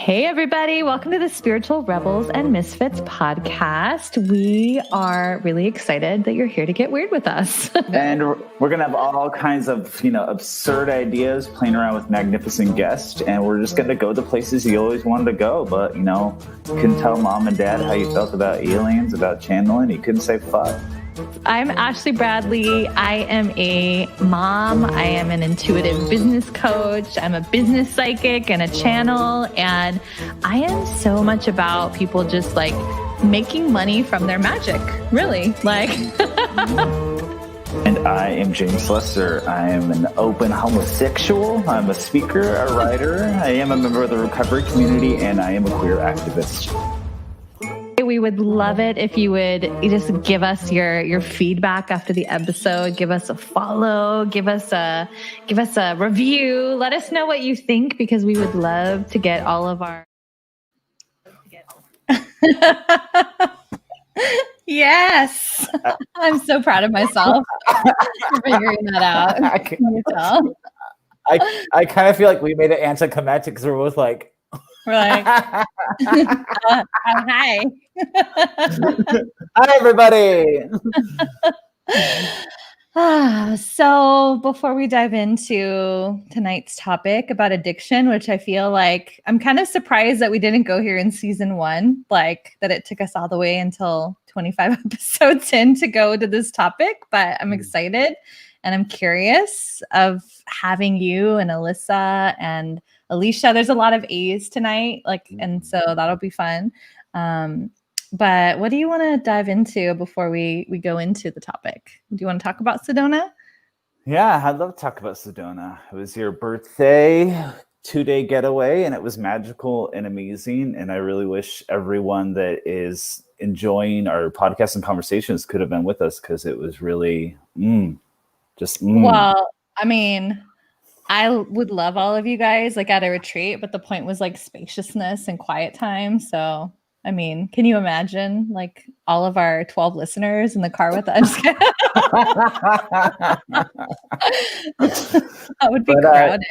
Hey, everybody. Welcome to the Spiritual Rebels and Misfits podcast. We are really excited that you're here to get weird with us. And we're going to have all kinds of, absurd ideas playing around with magnificent guests. And we're just going to go the places you always wanted to go. But, you couldn't tell mom and dad how you felt about aliens, about channeling. You couldn't say fuck. I'm Ashley Bradley. I am a mom. I am an intuitive business coach. I'm a business psychic and a channel. And I am so much about people just like making money from their magic. Really. And I am James Lester. I am an open homosexual. I'm a speaker, a writer. I am a member of the recovery community, and I am a queer activist. We would love it if you would just give us your feedback after the episode. Give us a follow. Give us a review. Let us know what you think, because we would love to get all of our. Yes, I'm so proud of myself for figuring that out. Can you tell? I kind of feel like we made it anticlimactic because we're both like. We're like, hi. Hi, everybody. So before we dive into tonight's topic about addiction, which I feel like I'm kind of surprised that we didn't go here in season 1, like that it took us all the way until 25 episodes in to go to this topic, but I'm excited and I'm curious of having you and Alyssa and Alicia. There's a lot of A's tonight, and so that'll be fun. But what do you want to dive into before we go into the topic? Do you want to talk about Sedona? Yeah, I'd love to talk about Sedona. It was your birthday 2-day getaway, and it was magical and amazing. And I really wish everyone that is enjoying our podcast and conversations could have been with us, because it was really Well, I mean, I would love all of you guys at a retreat, but the point was spaciousness and quiet time. So, I mean, can you imagine all of our 12 listeners in the car with us? That would be crowded.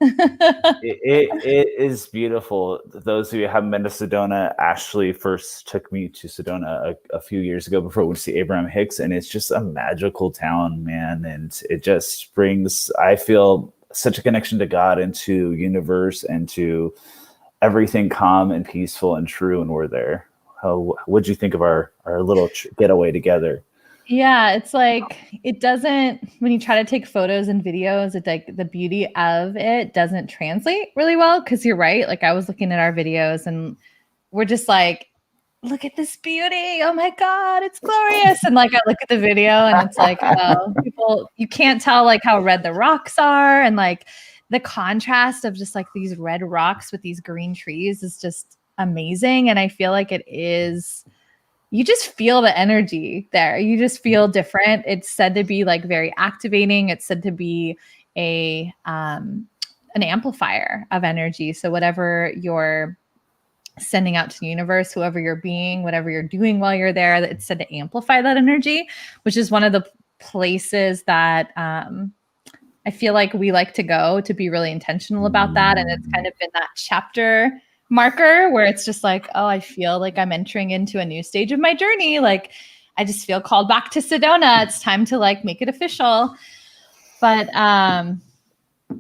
It is beautiful. Those of you who haven't been to Sedona, Ashley first took me to Sedona a few years ago before we went to see Abraham Hicks, and it's just a magical town, man. And it just brings, I feel, such a connection to God and to universe and to everything calm and peaceful and true. And we're there. What'd you think of our little getaway together? Yeah, it's it doesn't, when you try to take photos and videos, it's the beauty of it doesn't translate really well. Cause you're right. I was looking at our videos and we're just look at this beauty. Oh my God, it's glorious. And I look at the video and it's oh, people, you can't tell how red the rocks are. And the contrast of just these red rocks with these green trees is just amazing. And I feel it is, you just feel the energy there. You just feel different. It's said to be very activating. It's said to be an amplifier of energy. So whatever you're sending out to the universe, whoever you're being, whatever you're doing while you're there, it's said to amplify that energy, which is one of the places that I feel we like to go, to be really intentional about that. And it's kind of been that chapter marker where it's just oh, I feel I'm entering into a new stage of my journey. I just feel called back to Sedona. It's time to make it official. But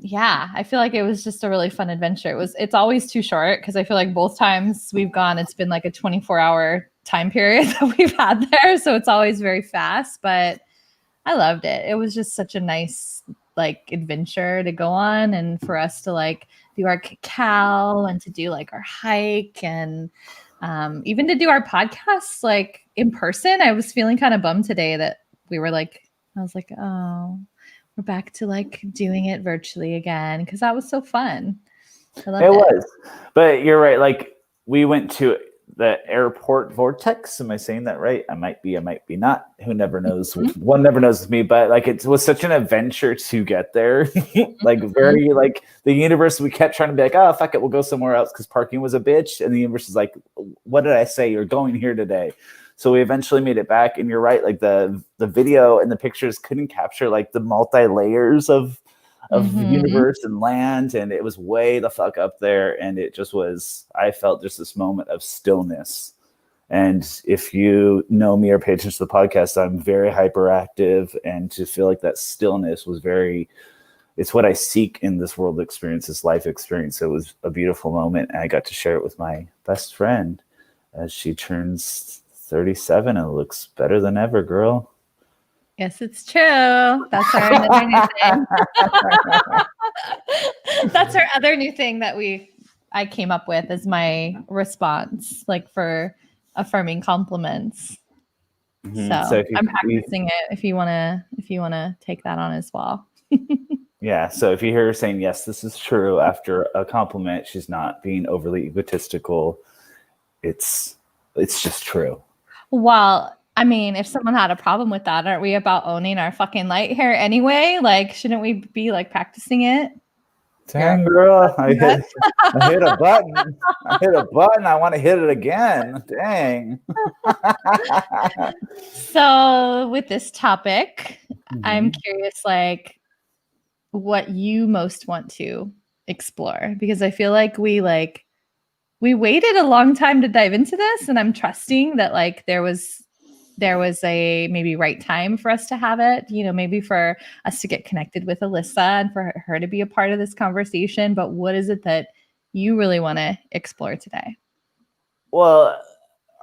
yeah, I feel it was just a really fun adventure. It's always too short, because I feel both times we've gone, it's been a 24-hour time period that we've had there. So it's always very fast, but I loved it. It was just such a nice adventure to go on, and for us to do our cacao and to do our hike, and even to do our podcasts in person. I was feeling kind of bummed today that we were I was oh, we're back to doing it virtually again, because that was so fun. I loved it. Was, but you're right. We went to the airport vortex. Am I saying that right? I might be not. Who never knows? Mm-hmm. One never knows with me, but it was such an adventure to get there. Very the universe, we kept trying to be oh, fuck it, we'll go somewhere else because parking was a bitch. And the universe is what did I say? You're going here today. So we eventually made it back. And you're right, the video and the pictures couldn't capture the multi layers of of the universe and land, and it was way the fuck up there, and it just was, I felt just this moment of stillness. And if you know me or pay attention to the podcast, I'm very hyperactive, and to feel like that stillness was very, it's what I seek in this world experience, this life experience. It was a beautiful moment, and I got to share it with my best friend as she turns 37 and looks better than ever, girl. Yes, it's true. That's our another new thing. That's our other new thing that I came up with as my response, like for affirming compliments. So I'm practicing it if you wanna take that on as well. Yeah. So if you hear her saying, yes, this is true after a compliment, she's not being overly egotistical. It's just true. Well, I mean, if someone had a problem with that, aren't we about owning our fucking light here anyway? Like, shouldn't we be like practicing it? Dang, girl, I hit a button. I hit a button. I want to hit it again. Dang. So with this topic, I'm curious, like, what you most want to explore, because I feel like we waited a long time to dive into this, and I'm trusting that like there was a maybe right time for us to have it, maybe for us to get connected with Alyssa and for her to be a part of this conversation. But what is it that you really want to explore today? Well,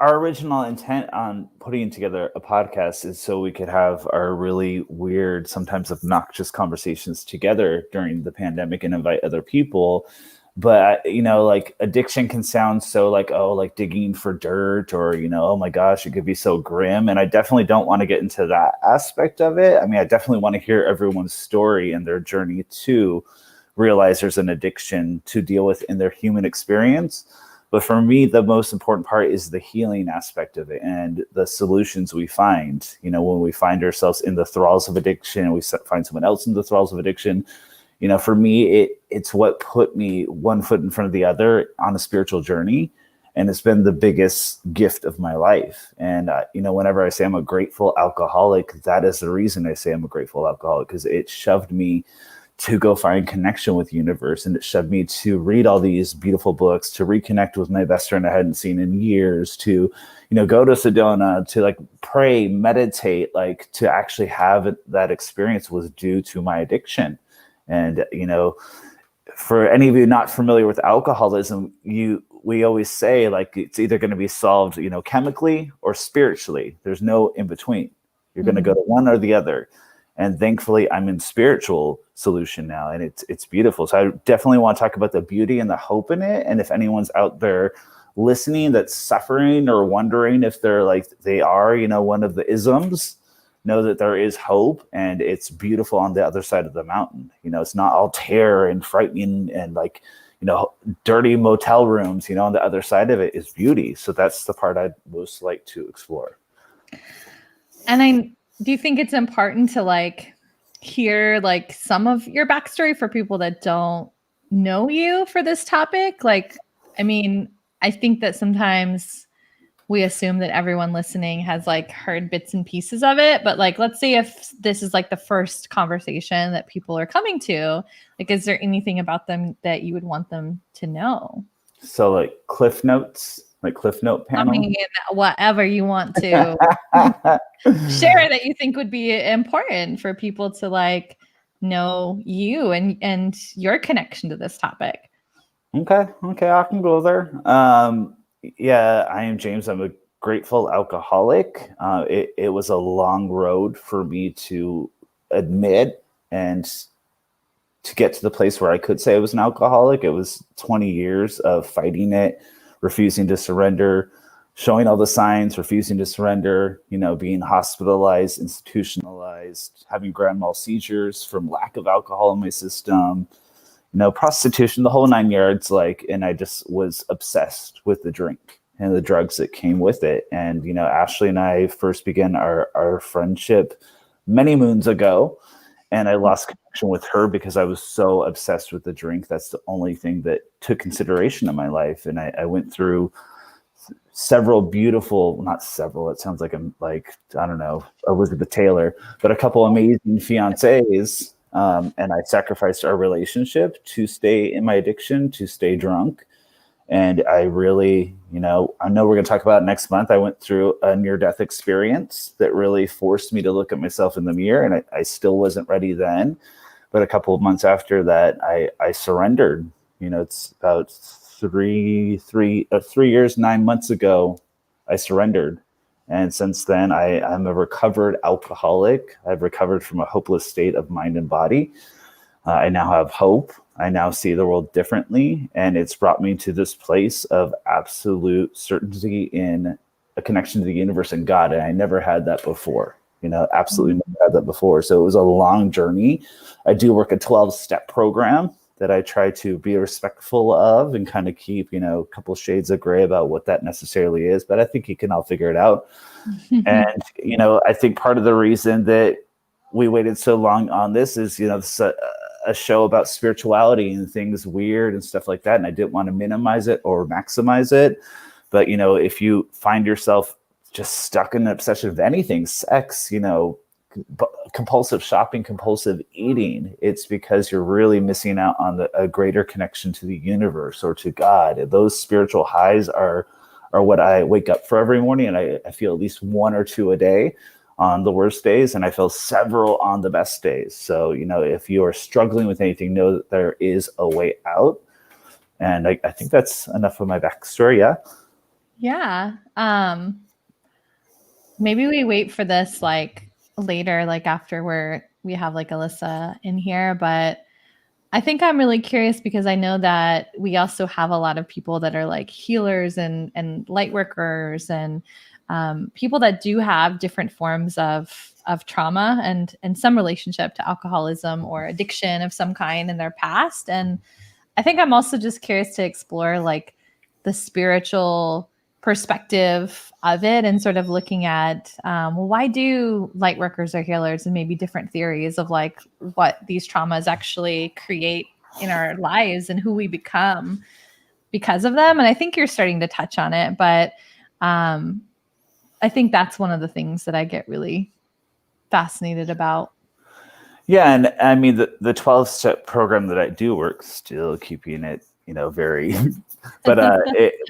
our original intent on putting together a podcast is so we could have our really weird, sometimes obnoxious conversations together during the pandemic and invite other people. But, like addiction can sound so like, oh, like digging for dirt, or, oh my gosh, it could be so grim. And I definitely don't want to get into that aspect of it. I mean, I definitely want to hear everyone's story and their journey to realize there's an addiction to deal with in their human experience. But for me, the most important part is the healing aspect of it and the solutions we find. When we find ourselves in the thralls of addiction, we find someone else in the thralls of addiction. For me, it's what put me one foot in front of the other on a spiritual journey. And it's been the biggest gift of my life. And, whenever I say I'm a grateful alcoholic, that is the reason I say I'm a grateful alcoholic, because it shoved me to go find connection with the universe. And it shoved me to read all these beautiful books, to reconnect with my best friend I hadn't seen in years, to, go to Sedona, to like pray, meditate, like to actually have that experience was due to my addiction. And, for any of you not familiar with alcoholism, we always say like it's either going to be solved, chemically or spiritually. There's no in between. You're going to go to one or the other. And thankfully, I'm in spiritual solution now, and it's beautiful. So I definitely want to talk about the beauty and the hope in it. And if anyone's out there listening that's suffering or wondering if they are, one of the isms, know that there is hope, and it's beautiful on the other side of the mountain. It's not all terror and frightening and dirty motel rooms. On the other side of it is beauty. So that's the part I'd most like to explore. And do you think it's important to hear some of your backstory for people that don't know you for this topic? I mean, I think that sometimes we assume that everyone listening has heard bits and pieces of it, but let's say if this is the first conversation that people are coming to, is there anything about them that you would want them to know? So cliff notes, cliff note panel? I mean, whatever you want to share that you think would be important for people to know you and your connection to this topic. Okay, I can go there. Yeah, I am James. I'm a grateful alcoholic. It was a long road for me to admit and to get to the place where I could say I was an alcoholic. It was 20 years of fighting it, refusing to surrender, showing all the signs, refusing to surrender, being hospitalized, institutionalized, having grand mal seizures from lack of alcohol in my system, prostitution, the whole 9 yards, and I just was obsessed with the drink and the drugs that came with it. And, Ashley and I first began our friendship many moons ago, and I lost connection with her because I was so obsessed with the drink. That's the only thing that took consideration in my life. And I went through several beautiful, not several, it sounds like I'm I don't know, Elizabeth Taylor, but a couple amazing fiancés And I sacrificed our relationship to stay in my addiction, to stay drunk. And I really, I know we're going to talk about it next month. I went through a near-death experience that really forced me to look at myself in the mirror, and I still wasn't ready then. But a couple of months after that, I surrendered. It's about 3 years, 9 months ago, I surrendered. And since then, I'm a recovered alcoholic. I've recovered from a hopeless state of mind and body. I now have hope. I now see the world differently. And it's brought me to this place of absolute certainty in a connection to the universe and God. And I never had that before. Absolutely never had that before. So it was a long journey. I do work a 12-step program that I try to be respectful of and kind of keep, a couple shades of gray about what that necessarily is. But I think you can all figure it out. And, I think part of the reason that we waited so long on this is, this is a show about spirituality and things weird and stuff like that. And I didn't want to minimize it or maximize it. But, if you find yourself just stuck in an obsession of anything, sex, compulsive shopping, compulsive eating, it's because you're really missing out on a greater connection to the universe or to God. And those spiritual highs are what I wake up for every morning. And I feel at least 1 or 2 a day on the worst days. And I feel several on the best days. So, if you are struggling with anything, know that there is a way out. And I think that's enough of my backstory. Yeah. Yeah. Maybe we wait for this later, after we have Alyssa in here, but I think I'm really curious because I know that we also have a lot of people that are healers and light workers and people that do have different forms of trauma and some relationship to alcoholism or addiction of some kind in their past. And I think I'm also just curious to explore the spiritual perspective of it and sort of looking at why do light workers or healers and maybe different theories of what these traumas actually create in our lives and who we become because of them. And I think you're starting to touch on it, but I think that's one of the things that I get really fascinated about. Yeah. And I mean, the 12-step program that I do work, still keeping it, very, but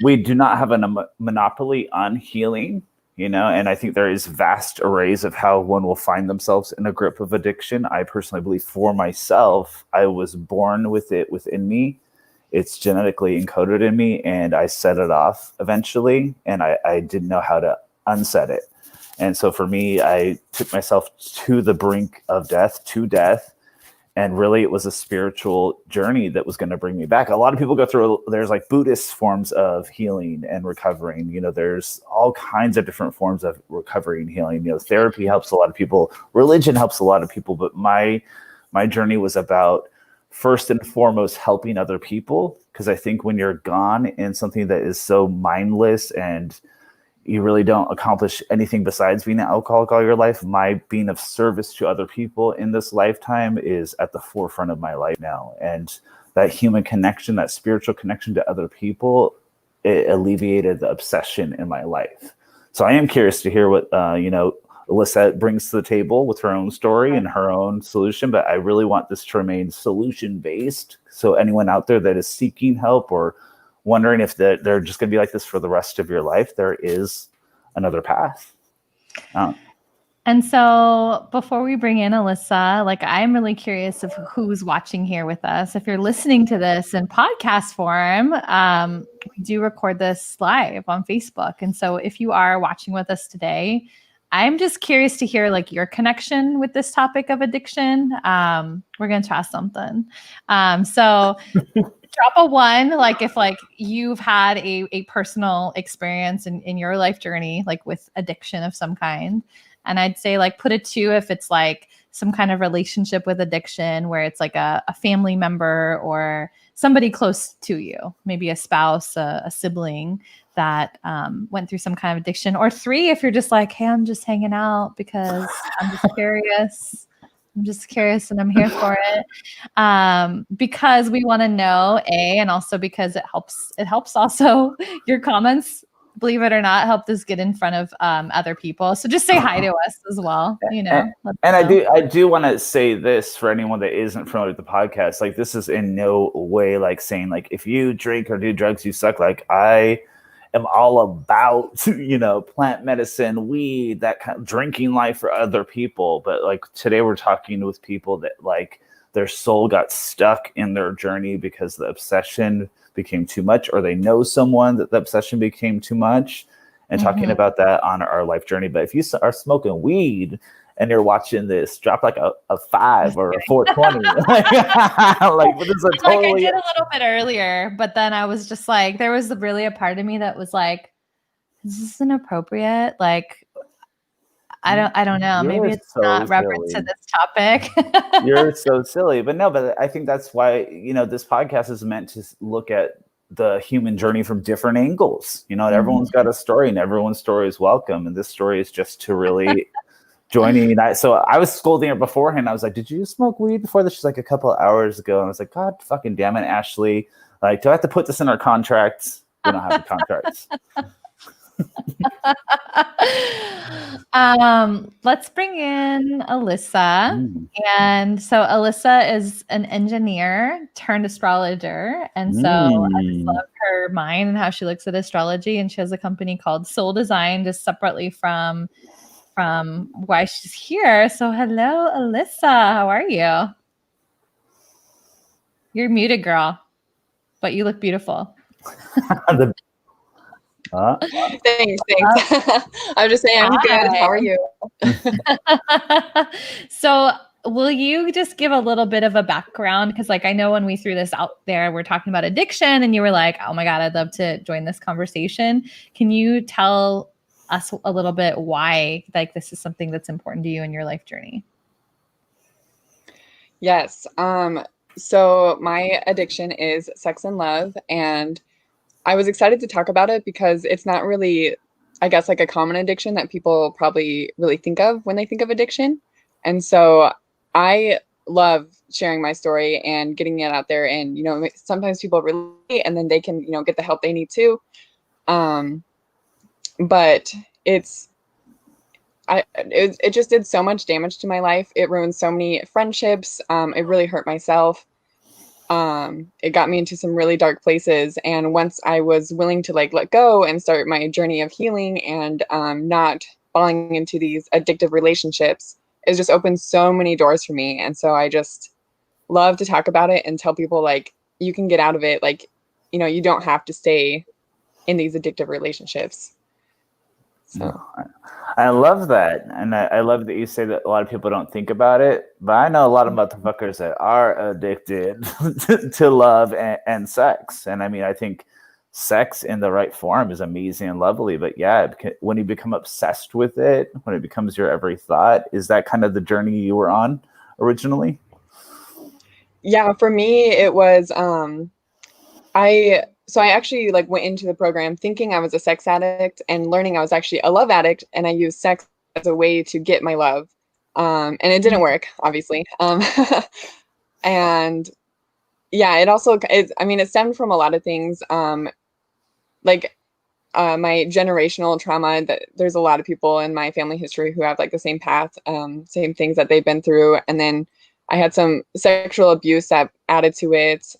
we do not have a monopoly on healing, and I think there is vast arrays of how one will find themselves in a grip of addiction. I personally believe for myself, I was born with it within me. It's genetically encoded in me, and I set it off eventually, and I didn't know how to unset it. And so for me, I took myself to the brink of death, to death. And really, it was a spiritual journey that was going to bring me back. A lot of people go through, there's Buddhist forms of healing and recovering. There's all kinds of different forms of recovery and healing. Therapy helps a lot of people. Religion helps a lot of people. But my journey was about, first and foremost, helping other people. Because I think when you're gone in something that is so mindless and you really don't accomplish anything besides being an alcoholic all your life, my being of service to other people in this lifetime is at the forefront of my life now. And that human connection, that spiritual connection to other people, it alleviated the obsession in my life. So I am curious to hear what, Alyssa brings to the table with her own story and her own solution, but I really want this to remain solution-based. So anyone out there that is seeking help or wondering if they're just going to be like this for the rest of your life, there is another path. And so before we bring in Alyssa, I'm really curious of who's watching here with us. If you're listening to this in podcast form, we do record this live on Facebook. And so if you are watching with us today, I'm just curious to hear your connection with this topic of addiction. We're going to try something. So drop a 1, if you've had a personal experience in your life journey, with addiction of some kind. And I'd say put a 2 if it's some kind of relationship with addiction where it's a family member or somebody close to you, maybe a spouse, a sibling that went through some kind of addiction. Or 3 if you're just hey, I'm just hanging out because I'm just curious. I'm just curious and I'm here for it. Because we want to know, and also because it helps also your comments believe it or not, helped us get in front of other people. So just say hi to us as well. You know, and I do want to say this for anyone that isn't familiar with the podcast. Like, this is in no way like saying like if you drink or do drugs, you suck. Like, I am all about, you know, plant medicine, weed, that kind of drinking life for other people. But like today we're talking with people that like their soul got stuck in their journey because the obsession became too much, or they know someone that the obsession became too much, and talking about that on our life journey. But if you are smoking weed and you're watching this, drop like a 5 or a 420. Like, this is a totally. Like, I did a little bit earlier, but then I was just like, there was really a part of me that was like, is this inappropriate? Like, I don't know. Maybe it's so not reference to this topic. You're so silly. But no, but I think that's why, you know, this podcast is meant to look at the human journey from different angles. You know, everyone's got a story, and everyone's story is welcome. And this story is just to really joining united. So I was scolding her beforehand. I was like, did you smoke weed before this? She's like, a couple of hours ago. And I was like, God fucking damn it, Ashley. Like, do I have to put this in our contracts? We don't have the contracts. Let's bring in Alyssa. And so Alyssa is an engineer turned astrologer. And so I just love her mind and how she looks at astrology. And she has a company called Soul Design, just separately from why she's here. So hello, Alyssa. How are you? You're muted, girl, but you look beautiful. Thanks. I was just saying, I'm good. How are you? So will you just give a little bit of a background? Because like, I know when we threw this out there, we're talking about addiction, and you were like, oh my God, I'd love to join this conversation. Can you tell us a little bit why like this is something that's important to you in your life journey? Yes. So my addiction is sex and love, and I was excited to talk about it because it's not really, I guess, like a common addiction that people probably really think of when they think of addiction. And so I love sharing my story and getting it out there. And, you know, sometimes people relate and then they can, you know, get the help they need too. But it just did so much damage to my life. It ruined so many friendships. It really hurt myself. It got me into some really dark places. And once I was willing to like let go and start my journey of healing and not falling into these addictive relationships, it just opened so many doors for me. And so I just love to talk about it and tell people like, you can get out of it. Like, you know, you don't have to stay in these addictive relationships. So I love that. And I love that you say that a lot of people don't think about it, but I know a lot of motherfuckers that are addicted to love and sex. And I mean, I think sex in the right form is amazing and lovely, but yeah, when you become obsessed with it, when it becomes your every thought, is that kind of the journey you were on originally? Yeah, for me, it was, I actually like went into the program thinking I was a sex addict and learning I was actually a love addict, and I used sex as a way to get my love. And it didn't work, obviously. And yeah, it also, it stemmed from a lot of things. Like my generational trauma, that there's a lot of people in my family history who have like the same path, same things that they've been through. And then I had some sexual abuse that added to it.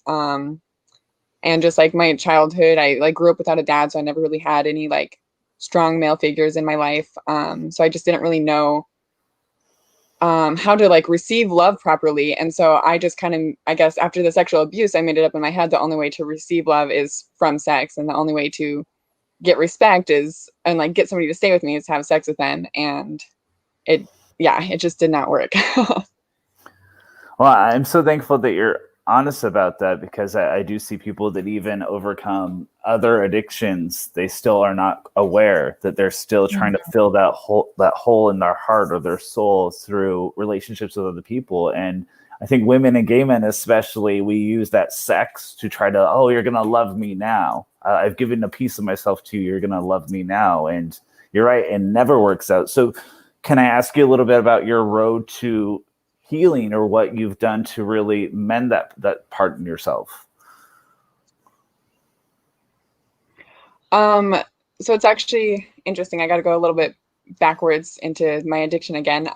And just like my childhood, I like grew up without a dad, so I never really had any like strong male figures in my life. So I just didn't really know how to like receive love properly. And so I just kind of, I guess after the sexual abuse, I made it up in my head the only way to receive love is from sex, and the only way to get respect is, and like get somebody to stay with me, is to have sex with them. And it just did not work. Well, I'm so thankful that you're honest about that, because I do see people that even overcome other addictions, they still are not aware that they're still trying to fill that hole in their heart or their soul through relationships with other people. And I think women and gay men especially, we use that sex to try to, oh, you're gonna love me now. I've given a piece of myself to you, you're gonna love me now. And you're right, it never works out. So can I ask you a little bit about your road to healing, or what you've done to really mend that part in yourself? So it's actually interesting. I got to go a little bit backwards into my addiction again.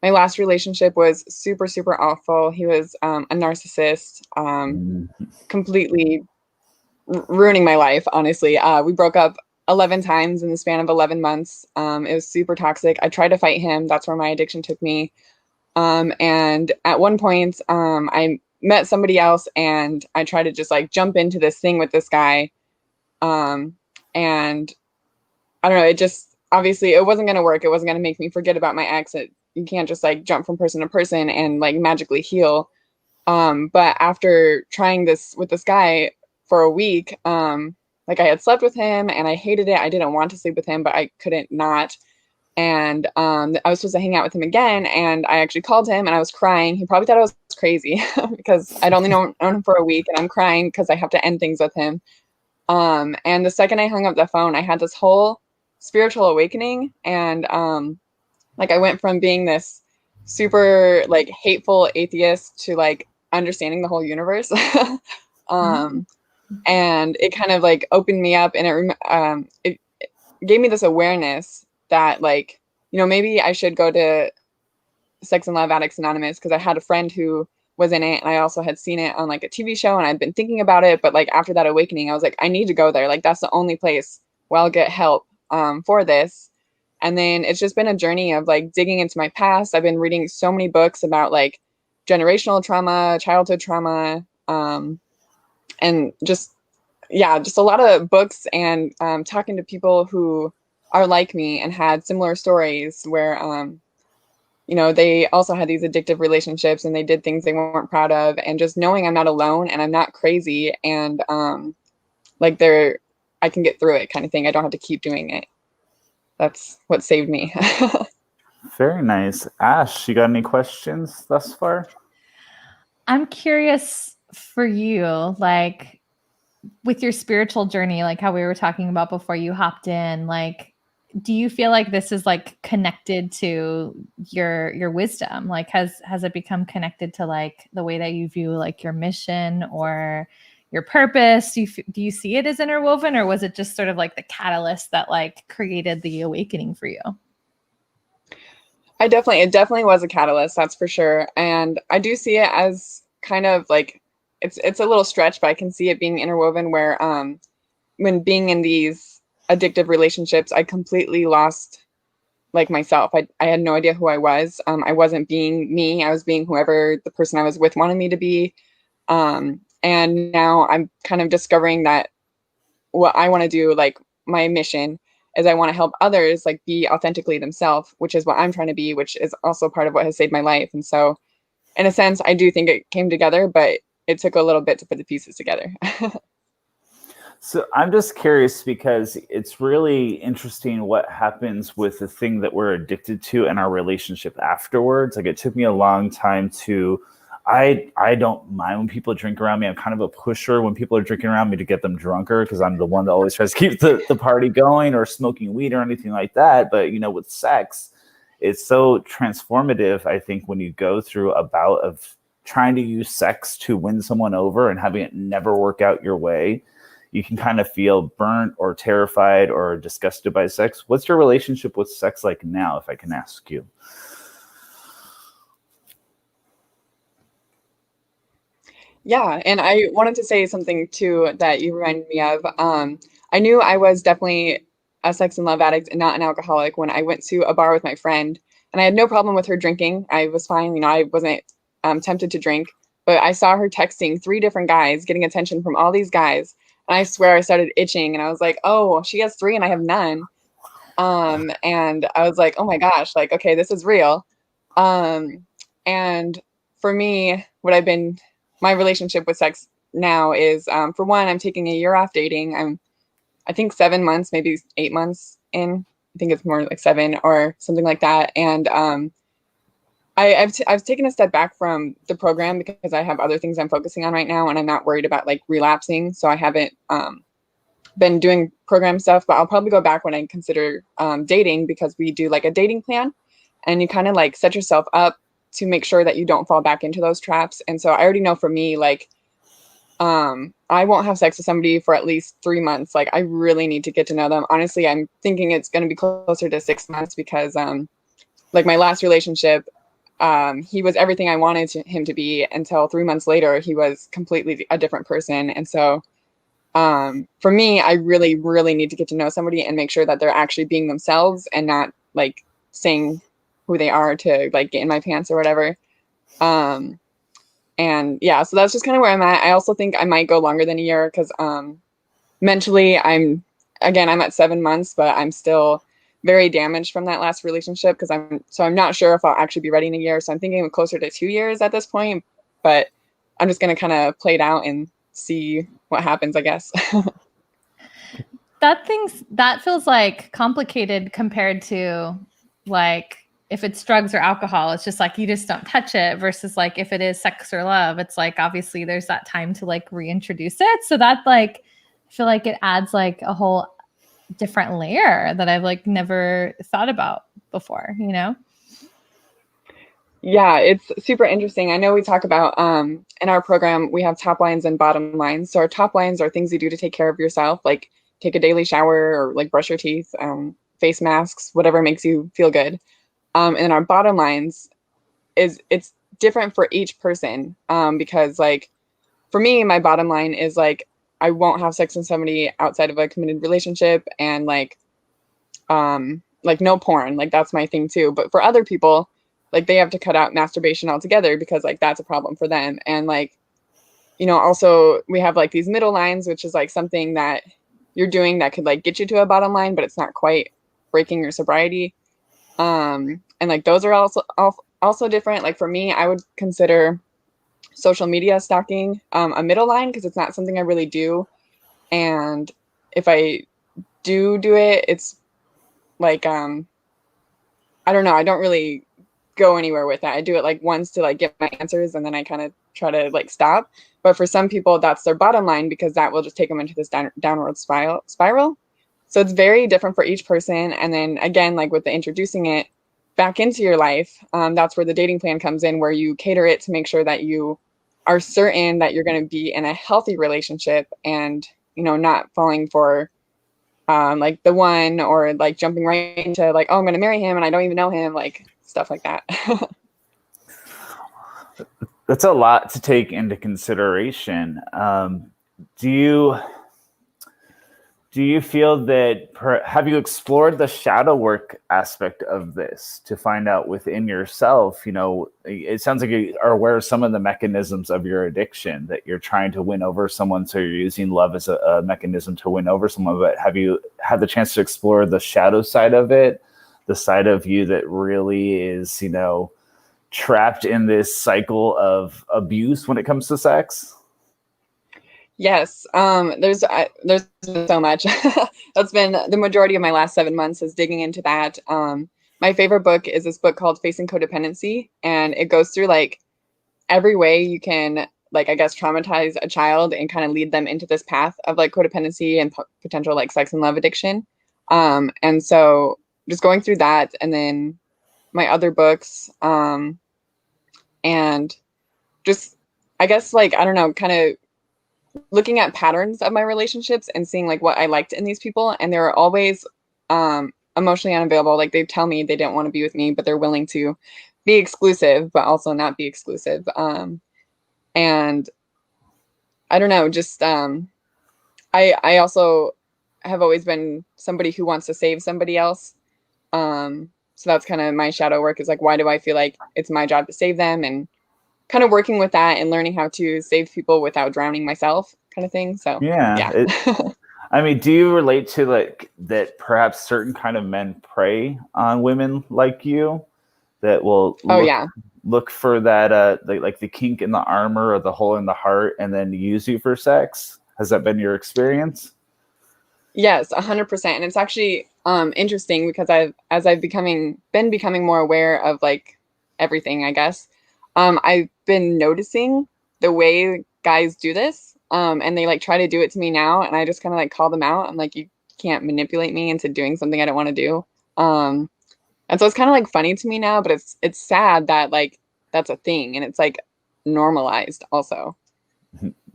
My last relationship was super, super awful. He was a narcissist, completely ruining my life, honestly. We broke up 11 times in the span of 11 months. It was super toxic. I tried to fight him. That's where my addiction took me. And at one point, I met somebody else and I tried to just like jump into this thing with this guy. And I don't know, it just, obviously it wasn't going to work. It wasn't going to make me forget about my ex. You can't just like jump from person to person and like magically heal. But after trying this with this guy for a week, like I had slept with him and I hated it. I didn't want to sleep with him, but I couldn't not. And I was supposed to hang out with him again. And I actually called him and I was crying. He probably thought I was crazy because I'd only known him for a week and I'm crying because I have to end things with him. And the second I hung up the phone, I had this whole spiritual awakening. And like I went from being this super like hateful atheist to like understanding the whole universe. And it kind of like opened me up, and it gave me this awareness that like, you know, maybe I should go to Sex and Love Addicts Anonymous, because I had a friend who was in it and I also had seen it on like a TV show and I'd been thinking about it. But like after that awakening, I was like, I need to go there. Like that's the only place where I'll get help for this. And then it's just been a journey of like digging into my past. I've been reading so many books about like generational trauma, childhood trauma, and just, yeah, just a lot of books and talking to people who are like me and had similar stories where, you know, they also had these addictive relationships and they did things they weren't proud of, and just knowing I'm not alone and I'm not crazy, and like I can get through it kind of thing. I don't have to keep doing it. That's what saved me. Very nice. Ash, you got any questions thus far? I'm curious for you, like with your spiritual journey, like how we were talking about before you hopped in, like, do you feel like this is like connected to your wisdom? Like has it become connected to like the way that you view like your mission or your purpose? Do you see it as interwoven, or was it just sort of like the catalyst that like created the awakening for you? It definitely was a catalyst, that's for sure. And I do see it as kind of like, it's a little stretch, but I can see it being interwoven where when being in these addictive relationships, I completely lost like myself. I had no idea who I was. I wasn't being me. I was being whoever the person I was with wanted me to be. And now I'm kind of discovering that what I want to do, like my mission, is I want to help others like be authentically themselves, which is what I'm trying to be, which is also part of what has saved my life. And so in a sense, I do think it came together, but it took a little bit to put the pieces together. So I'm just curious because it's really interesting what happens with the thing that we're addicted to and our relationship afterwards. Like it took me a long time to, I don't mind when people drink around me. I'm kind of a pusher when people are drinking around me to get them drunker, because I'm the one that always tries to keep the party going, or smoking weed or anything like that. But, you know, with sex, it's so transformative, I think, when you go through a bout of trying to use sex to win someone over and having it never work out your way. You can kind of feel burnt or terrified or disgusted by sex. What's your relationship with sex like now, if I can ask you? Yeah, and I wanted to say something too that you reminded me of. I knew I was definitely a sex and love addict and not an alcoholic when I went to a bar with my friend, and I had no problem with her drinking. I was fine, you know, I wasn't tempted to drink, but I saw her texting 3 different guys, getting attention from all these guys. And I swear I started itching, and I was like, oh, she has 3 and I have none. And I was like, oh my gosh, like, okay, this is real. And for me, my relationship with sex now is, for one, I'm taking a year off dating. I think 7 months, maybe 8 months in. I think it's more like 7 or something like that. And I've taken a step back from the program because I have other things I'm focusing on right now, and I'm not worried about like relapsing. So I haven't been doing program stuff, but I'll probably go back when I consider dating, because we do like a dating plan, and you kind of like set yourself up to make sure that you don't fall back into those traps. And so I already know for me, like I won't have sex with somebody for at least 3 months. Like I really need to get to know them. Honestly, I'm thinking it's going to be closer to 6 months because like my last relationship, he was everything I wanted him to be until 3 months later, he was completely a different person. And so for me, I really, really need to get to know somebody and make sure that they're actually being themselves and not like saying who they are to like get in my pants or whatever. And yeah, so that's just kind of where I'm at. I also think I might go longer than a year because mentally I'm at 7 months, but I'm still very damaged from that last relationship because I'm not sure if I'll actually be ready in a year. So I'm thinking closer to 2 years at this point, but I'm just gonna kind of play it out and see what happens, I guess. That feels like complicated compared to like if it's drugs or alcohol, it's just like you just don't touch it versus like if it is sex or love, it's like obviously there's that time to like reintroduce it. So that like I feel like it adds like a whole different layer that I've like never thought about before, you know? Yeah, it's super interesting. I know we talk about in our program we have top lines and bottom lines. So our top lines are things you do to take care of yourself, like take a daily shower or like brush your teeth, face masks, whatever makes you feel good. And our bottom lines it's different for each person because like for me, my bottom line is like I won't have sex with somebody outside of a committed relationship and like no porn. Like that's my thing too. But for other people, like they have to cut out masturbation altogether because like that's a problem for them. And like, you know, also we have like these middle lines, which is like something that you're doing that could like get you to a bottom line, but it's not quite breaking your sobriety. And like those are also different. Like for me, I would consider social media stalking a middle line because it's not something I really do. And if I do it, it's like I don't know, I don't really go anywhere with that. I do it like once to like get my answers and then I kind of try to like stop. But for some people that's their bottom line because that will just take them into this downward spiral. So it's very different for each person. And then again, like with the introducing it back into your life, that's where the dating plan comes in, where you cater it to make sure that you are certain that you're going to be in a healthy relationship and, you know, not falling for like the one or like jumping right into like, oh, I'm going to marry him and I don't even know him, like stuff like that. That's a lot to take into consideration. Do you feel that have you explored the shadow work aspect of this to find out within yourself? You know, it sounds like you are aware of some of the mechanisms of your addiction, that you're trying to win over someone. So you're using love as a mechanism to win over someone. But have you had the chance to explore the shadow side of it, the side of you that really is, you know, trapped in this cycle of abuse when it comes to sex? Yes, there's so much. That's been the majority of my last 7 months is digging into that. My favorite book is this book called Facing Codependency, and it goes through like every way you can like I guess traumatize a child and kind of lead them into this path of like codependency and potential like sex and love addiction. And so just going through that, and then my other books, and just I guess like I don't know, kind of looking at patterns of my relationships and seeing like what I liked in these people, and they were always emotionally unavailable. Like they tell me they don't want to be with me, but they're willing to be exclusive, but also not be exclusive. And I don't know, just I also have always been somebody who wants to save somebody else. So that's kind of my shadow work, is like, why do I feel like it's my job to save them, and kind of working with that and learning how to save people without drowning myself, kind of thing. So yeah. I mean, do you relate to like that perhaps certain kind of men prey on women like you that will look for that like the kink in the armor or the hole in the heart and then use you for sex? Has that been your experience? Yes, 100%. And it's actually interesting because as I've been becoming more aware of like everything, I guess. I've been noticing the way guys do this, and they like try to do it to me now, and I just kind of like call them out. I'm like, you can't manipulate me into doing something I don't want to do. And so it's kind of like funny to me now, but it's sad that like that's a thing, and it's like normalized also.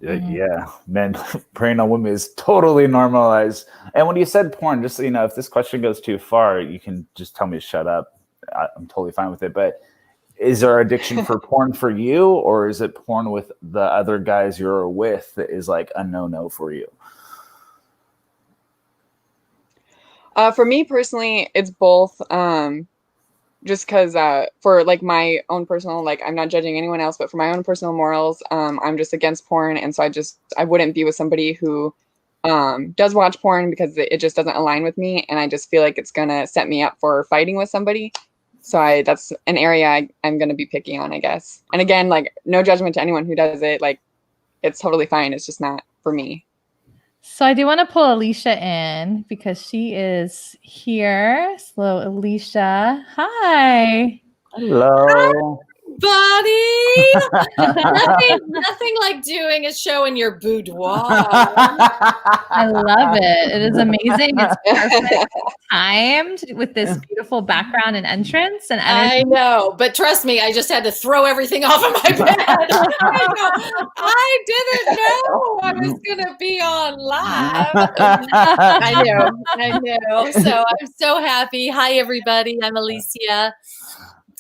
Yeah, men preying on women is totally normalized. And when you said porn, just so you know, if this question goes too far, you can just tell me to shut up. I'm totally fine with it. But is there addiction for porn for you, or is it porn with the other guys you're with that is like a no-no for you? For me personally, it's both. Just because for like my own personal, like I'm not judging anyone else, but for my own personal morals, I'm just against porn, and so I wouldn't be with somebody who does watch porn because it just doesn't align with me, and I just feel like it's gonna set me up for fighting with somebody. So that's an area I'm gonna be picky on, I guess. And again, like no judgment to anyone who does it, like it's totally fine. It's just not for me. So I do want to pull Alicia in because she is here. Hello, Alicia. Hi. Hello. Buddy, nothing like doing a show in your boudoir. I love it. It is amazing. It's perfect timed with this beautiful background and entrance and energy. I know, but trust me, I just had to throw everything off of my bed. I didn't know I was going to be on live. I know. So I'm so happy. Hi, everybody. I'm Alicia.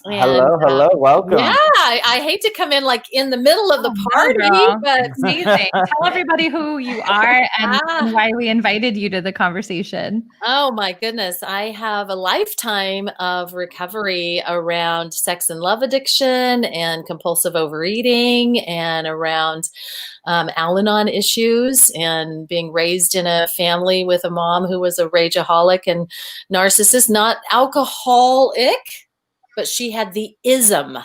Hello, welcome. Yeah, I hate to come in like in the middle of the party, but amazing. Tell everybody who you are and why we invited you to the conversation. Oh my goodness. I have a lifetime of recovery around sex and love addiction and compulsive overeating and around Al-Anon issues and being raised in a family with a mom who was a rageaholic and narcissist, not alcoholic, but she had the ism.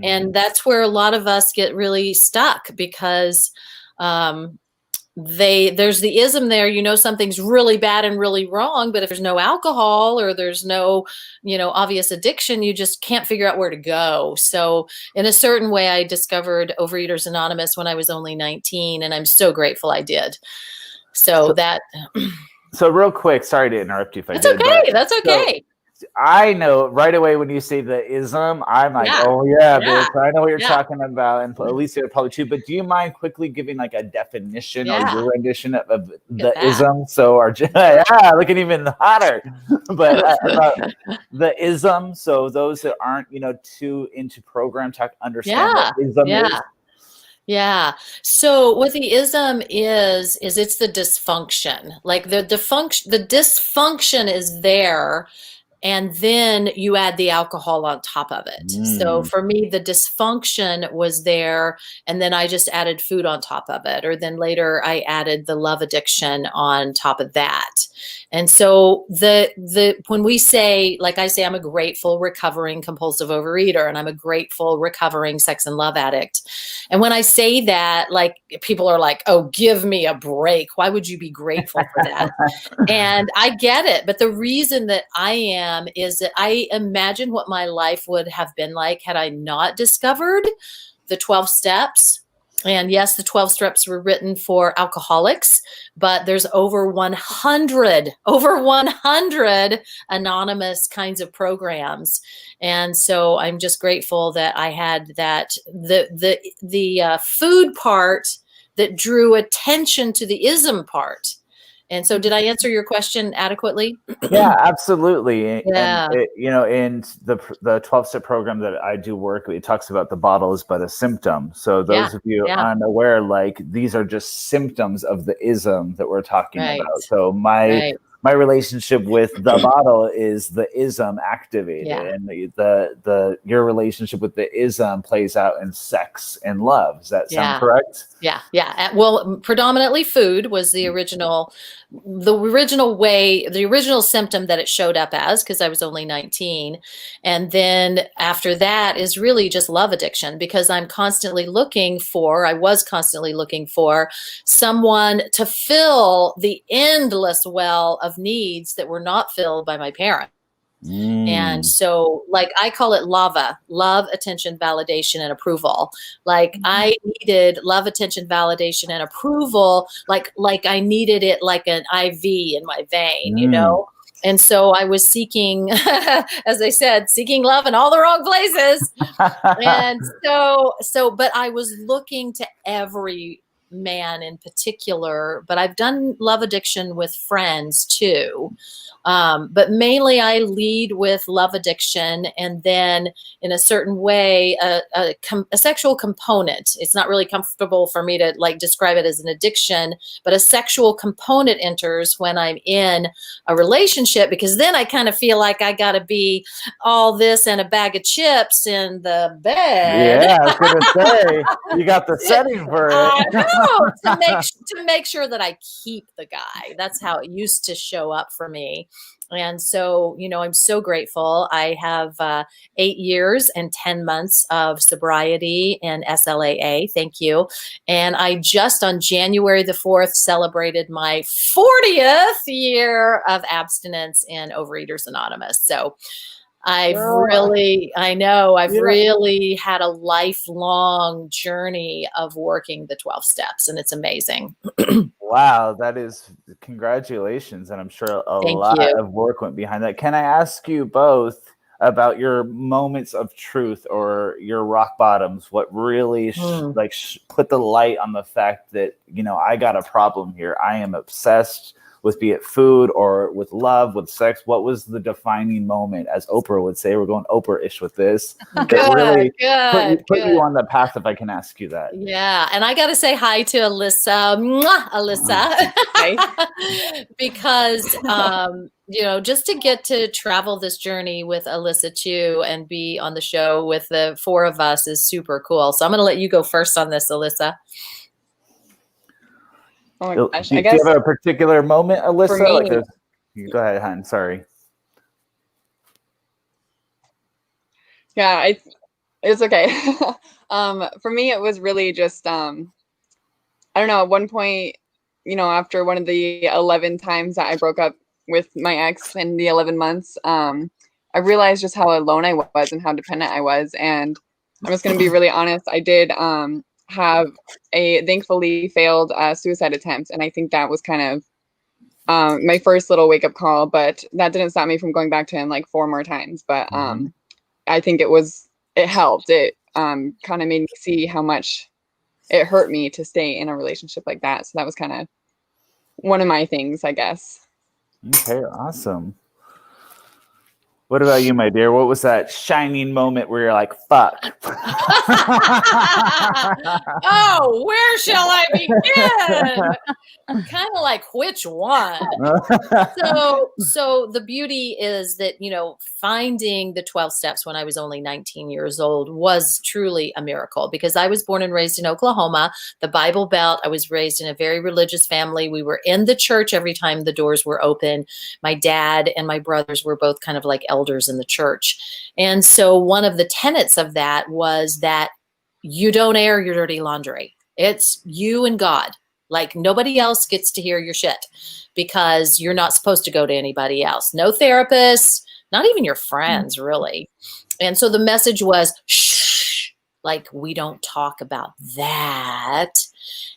And that's where a lot of us get really stuck because there's the ism there, you know, something's really bad and really wrong, but if there's no alcohol or there's no, you know, obvious addiction, you just can't figure out where to go. So in a certain way, I discovered Overeaters Anonymous when I was only 19, and I'm so grateful I did. So real quick, sorry to interrupt you if I did. That's okay. I know right away when you say the ism, I'm like, oh yeah, bitch. I know what you're talking about, and Alicia probably too. But do you mind quickly giving like a definition or your rendition of the ism? So looking even hotter. But the ism, so those that aren't too into program talk understand what ism is. Yeah. So what the ism is it's the dysfunction. Like the dysfunction is there. And then you add the alcohol on top of it. So for me, the dysfunction was there, and then I just added food on top of it. Or then later I added the love addiction on top of that. And so when we say, like I say, I'm a grateful recovering compulsive overeater, and I'm a grateful recovering sex and love addict. And when I say that, like people are like, oh, give me a break. Why would you be grateful for that? And I get it. But the reason that I am is that I imagine what my life would have been like had I not discovered the 12 steps. And yes, the 12 steps were written for alcoholics, but there's over 100 anonymous kinds of programs. And so I'm just grateful that I had that, the food part that drew attention to the ism part. And so did I answer your question adequately? Yeah, absolutely. Yeah. And in the 12-step program that I do work, it talks about the bottle is but a symptom. So those of you unaware, like these are just symptoms of the ism that we're talking about. So my relationship with the bottle is the ism activated, and your relationship with the ism plays out in sex and love. Does that sound correct? Yeah. Well, predominantly food was the original way, the original symptom that it showed up as, because I was only 19. And then after that is really just love addiction, because I was constantly looking for someone to fill the endless well of needs that were not filled by my parents. And so, like, I call it lava: love, attention, validation, and approval. Like I needed love, attention, validation, and approval, like I needed it like an IV in my vein, you know? And so I was seeking, as I said, seeking love in all the wrong places. And so, but I was looking to every man in particular, but I've done love addiction with friends too. But mainly I lead with love addiction, and then in a certain way, a sexual component. It's not really comfortable for me to like describe it as an addiction, but a sexual component enters when I'm in a relationship, because then I kind of feel like I got to be all this and a bag of chips in the bed. Yeah, I was gonna say you got the setting for it. I know, to make sure that I keep the guy. That's how it used to show up for me. And so, you know, I'm so grateful. I have 8 years and 10 months of sobriety and SLAA. Thank you. And I just on January the 4th celebrated my 40th year of abstinence in Overeaters Anonymous. So I've really had a lifelong journey of working the 12 steps, and it's amazing. Wow, that is congratulations. And I'm sure a lot of work went behind that. Can I ask you both about your moments of truth or your rock bottoms? What really put the light on the fact that, you know, I got a problem here. I am obsessed with, be it food or with love, with sex. What was the defining moment, as Oprah would say? We're going Oprah-ish with this. Put you on the path, if I can ask you that. Yeah, and I got to say hi to Alyssa. Mwah, Alyssa. Because, you know, just to get to travel this journey with Alyssa too and be on the show with the 4 of us is super cool. So I'm going to let you go first on this, Alyssa. Oh my gosh, do you have a particular moment, Alyssa? Go ahead, hon. Sorry. Yeah, it's okay. For me, it was really just, I don't know, at one point, you know, after one of the 11 times that I broke up with my ex in the 11 months, I realized just how alone I was and how dependent I was. And I'm just going to be really honest. I did have a thankfully failed suicide attempt. And I think that was kind of my first little wake up call, but that didn't stop me from going back to him like 4 more times. But I think it helped. It kind of made me see how much it hurt me to stay in a relationship like that. So that was kind of one of my things, I guess. Okay, awesome. What about you, my dear? What was that shining moment where you're like, fuck? Oh, where shall I begin? Kind of like which one? So the beauty is that, you know, finding the 12 steps when I was only 19 years old was truly a miracle, because I was born and raised in Oklahoma, the Bible Belt. I was raised in a very religious family. We were in the church every time the doors were open. My dad and my brothers were both kind of like elders in the church. And so one of the tenets of that was that you don't air your dirty laundry. It's you and God. Like nobody else gets to hear your shit, because you're not supposed to go to anybody else. No therapist, not even your friends, really. And so the message was, shh, like we don't talk about that.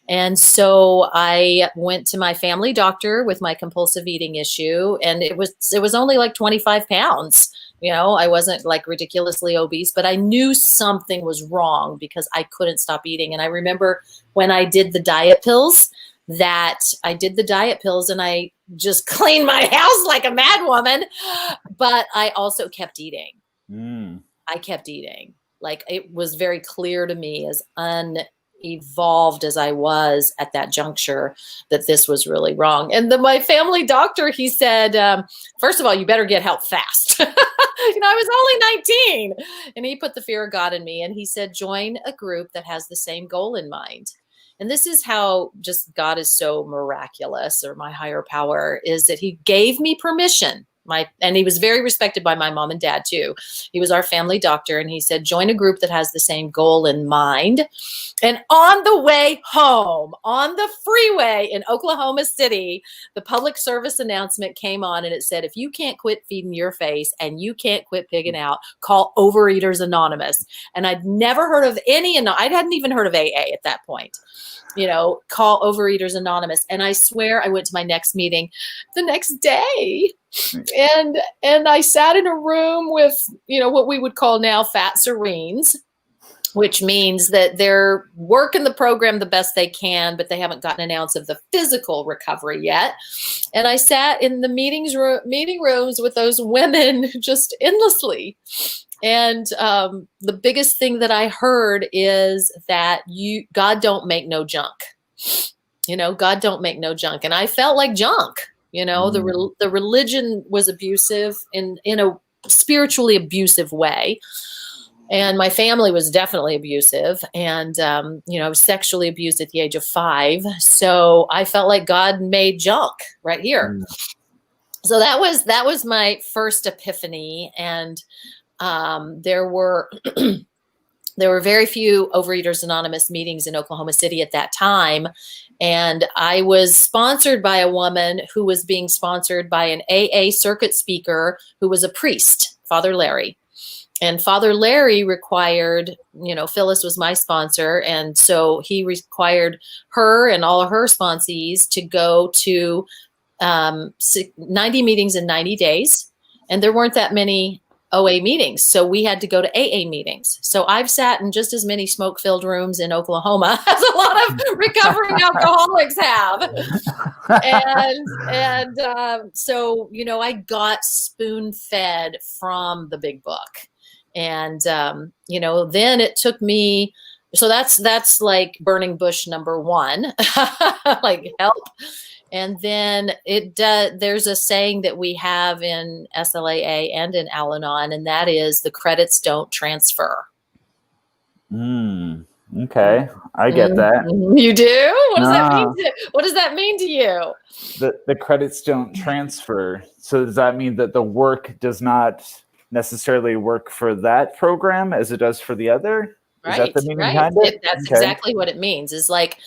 And so I went to my family doctor with my compulsive eating issue, and it was only like 25 pounds. You know, I wasn't like ridiculously obese, but I knew something was wrong because I couldn't stop eating. And I remember when I did the diet pills, and I just cleaned my house like a mad woman, but I also kept eating. I kept eating. Like it was very clear to me, as unevolved as I was at that juncture, that this was really wrong. And then my family doctor, he said, first of all, you better get help fast. You know, I was only 19, and he put the fear of God in me. And he said, join a group that has the same goal in mind. And this is how just God is so miraculous, or my higher power, is that he gave me permission. And he was very respected by my mom and dad too. He was our family doctor, and he said, join a group that has the same goal in mind. And on the way home, on the freeway in Oklahoma City, the public service announcement came on, and it said, if you can't quit feeding your face and you can't quit pigging out, call Overeaters Anonymous. And I'd never heard of I hadn't even heard of AA at that point. You know, call Overeaters Anonymous. And I swear I went to my next meeting the next day, and I sat in a room with, you know, what we would call now fat Serenes. which means that they're working the program the best they can, but they haven't gotten an ounce of the physical recovery yet. And I sat in the meeting rooms with those women just endlessly. And the biggest thing that I heard is that God don't make no junk. God don't make no junk. And I felt like junk. The religion was abusive in a spiritually abusive way. And my family was definitely abusive. And, I was sexually abused at the age of 5. So I felt like God made junk right here. So that was my first epiphany. And there were very few Overeaters Anonymous meetings in Oklahoma City at that time. And I was sponsored by a woman who was being sponsored by an AA circuit speaker who was a priest, Father Larry. And Father Larry required, Phyllis was my sponsor. And so he required her and all of her sponsees to go to 90 meetings in 90 days. And there weren't that many OA meetings. So we had to go to AA meetings. So I've sat in just as many smoke-filled rooms in Oklahoma as a lot of recovering alcoholics have. So, I got spoon-fed from the big book. And, then it took me, so that's like burning bush number 1, like help. And then there's a saying that we have in SLAA and in Al-Anon, and that is the credits don't transfer. Okay. I get that. You do? What does that mean? What does that mean to you? The credits don't transfer. So does that mean that the work does not necessarily work for that program as it does for the other? Is that the meaning behind it? That's exactly what it means. Is like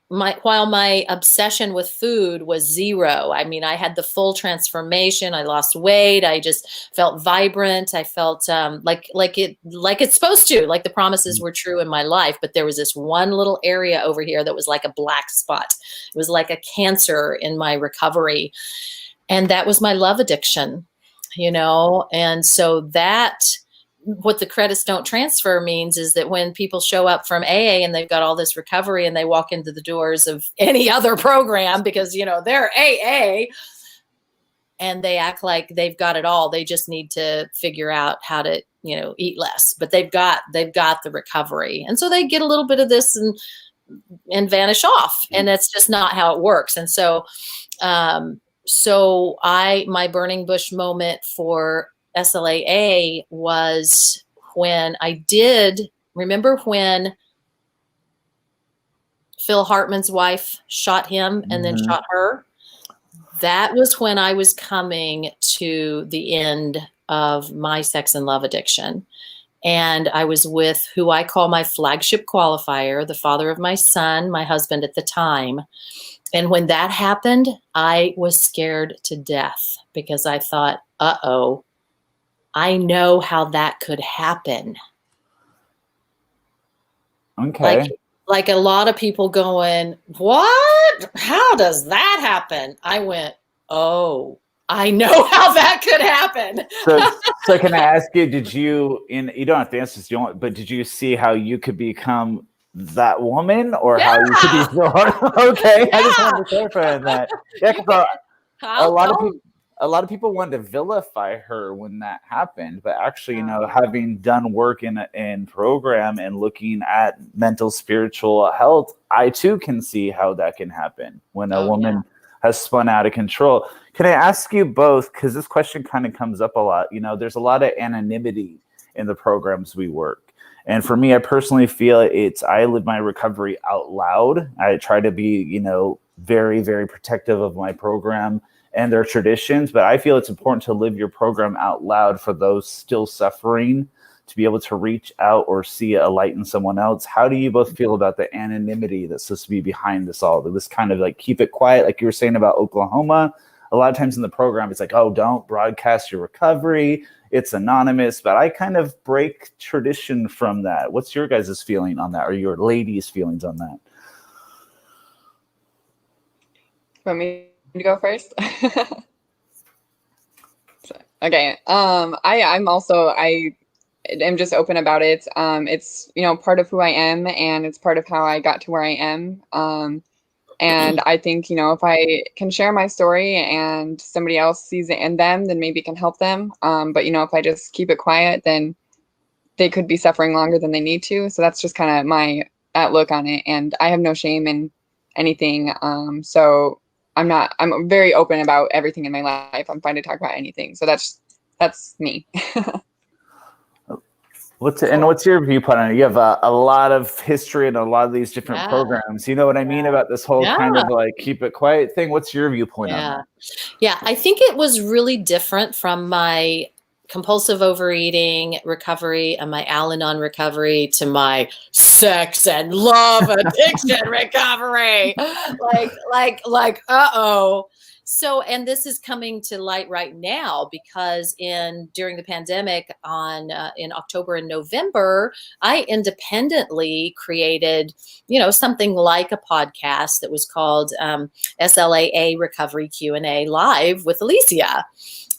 while my obsession with food was 0, I mean, I had the full transformation. I lost weight. I just felt vibrant. I felt like it's supposed to, like the promises were true in my life. But there was this one little area over here that was like a black spot. It was like a cancer in my recovery. And that was my love addiction, and so that what the credits don't transfer means is that when people show up from AA and they've got all this recovery and they walk into the doors of any other program because, they're AA and they act like they've got it all. They just need to figure out how to, eat less, but they've got the recovery. And so they get a little bit of this and vanish off. And that's just not how it works. And so, my burning bush moment for SLAA was when remember when Phil Hartman's wife shot him and then shot her? That was when I was coming to the end of my sex and love addiction. And I was with who I call my flagship qualifier, the father of my son, my husband at the time. And when that happened, I was scared to death because I thought, I know how that could happen. Okay. Like a lot of people going, what? How does that happen? I went, oh, I know how that could happen. So can I ask you, you don't have to answer this, but did you see how you could become that woman or how you could be okay? I just wanted to clarify on that. Yeah, because a lot of people wanted to vilify her when that happened, but actually, having done work in program and looking at mental, spiritual health, I too can see how that can happen when a woman has spun out of control. Can I ask you both, because this question kind of comes up a lot, there's a lot of anonymity in the programs we work. And for me, I personally feel I live my recovery out loud. I try to be, very, very protective of my program and their traditions, but I feel it's important to live your program out loud for those still suffering, to be able to reach out or see a light in someone else. How do you both feel about the anonymity that's supposed to be behind this all? This kind of like keep it quiet, like you were saying about Oklahoma. A lot of times in the program, it's like, oh, don't broadcast your recovery. It's anonymous, but I kind of break tradition from that. What's your guys' feeling on that, or your ladies' feelings on that? Want me to go first? Okay. I'm also, am just open about it. It's, you know, part of who I am, and it's part of how I got to where I am. And I think, you know, if I can share my story and somebody else sees it in them, then maybe it can help them. But, you know, if I just keep it quiet, then they could be suffering longer than they need to. So that's just kind of my outlook on it. And I have no shame in anything. So I'm very open about everything in my life. I'm fine to talk about anything. So that's me. What's your viewpoint on it? You have a lot of history and a lot of these different Yeah. programs. You know what I mean about this whole kind of like keep it quiet thing? What's your viewpoint on that? Yeah, I think it was really different from my compulsive overeating recovery and my Al-Anon recovery to my sex and love addiction recovery. Uh-oh. So, and this is coming to light right now because during the pandemic in October and November, I independently created, you know, something like a podcast that was called SLAA Recovery Q&A Live with Alicia.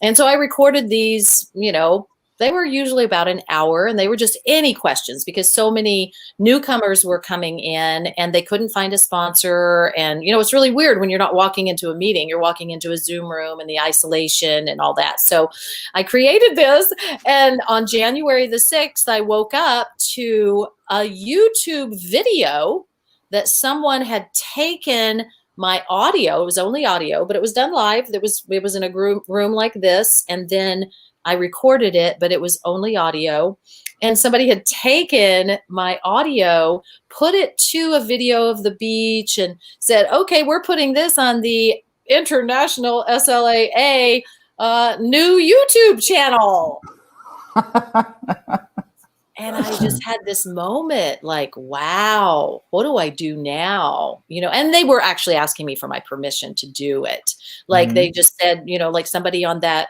And so I recorded these, you know, they were usually about an hour, and they were just any questions because so many newcomers were coming in and they couldn't find a sponsor. And, you know, it's really weird when you're not walking into a meeting, you're walking into a Zoom room and the isolation and all that. So I created this, and on January the 6th, I woke up to a YouTube video that someone had taken my audio. It was only audio, but it was done live. It was in a room like this. And then I recorded it, but it was only audio. And somebody had taken my audio, put it to a video of the beach and said, okay, we're putting this on the International SLAA new YouTube channel. And I just had this moment like, wow, what do I do now? You know, and they were actually asking me for my permission to do it. Like they just said, you know, like somebody on that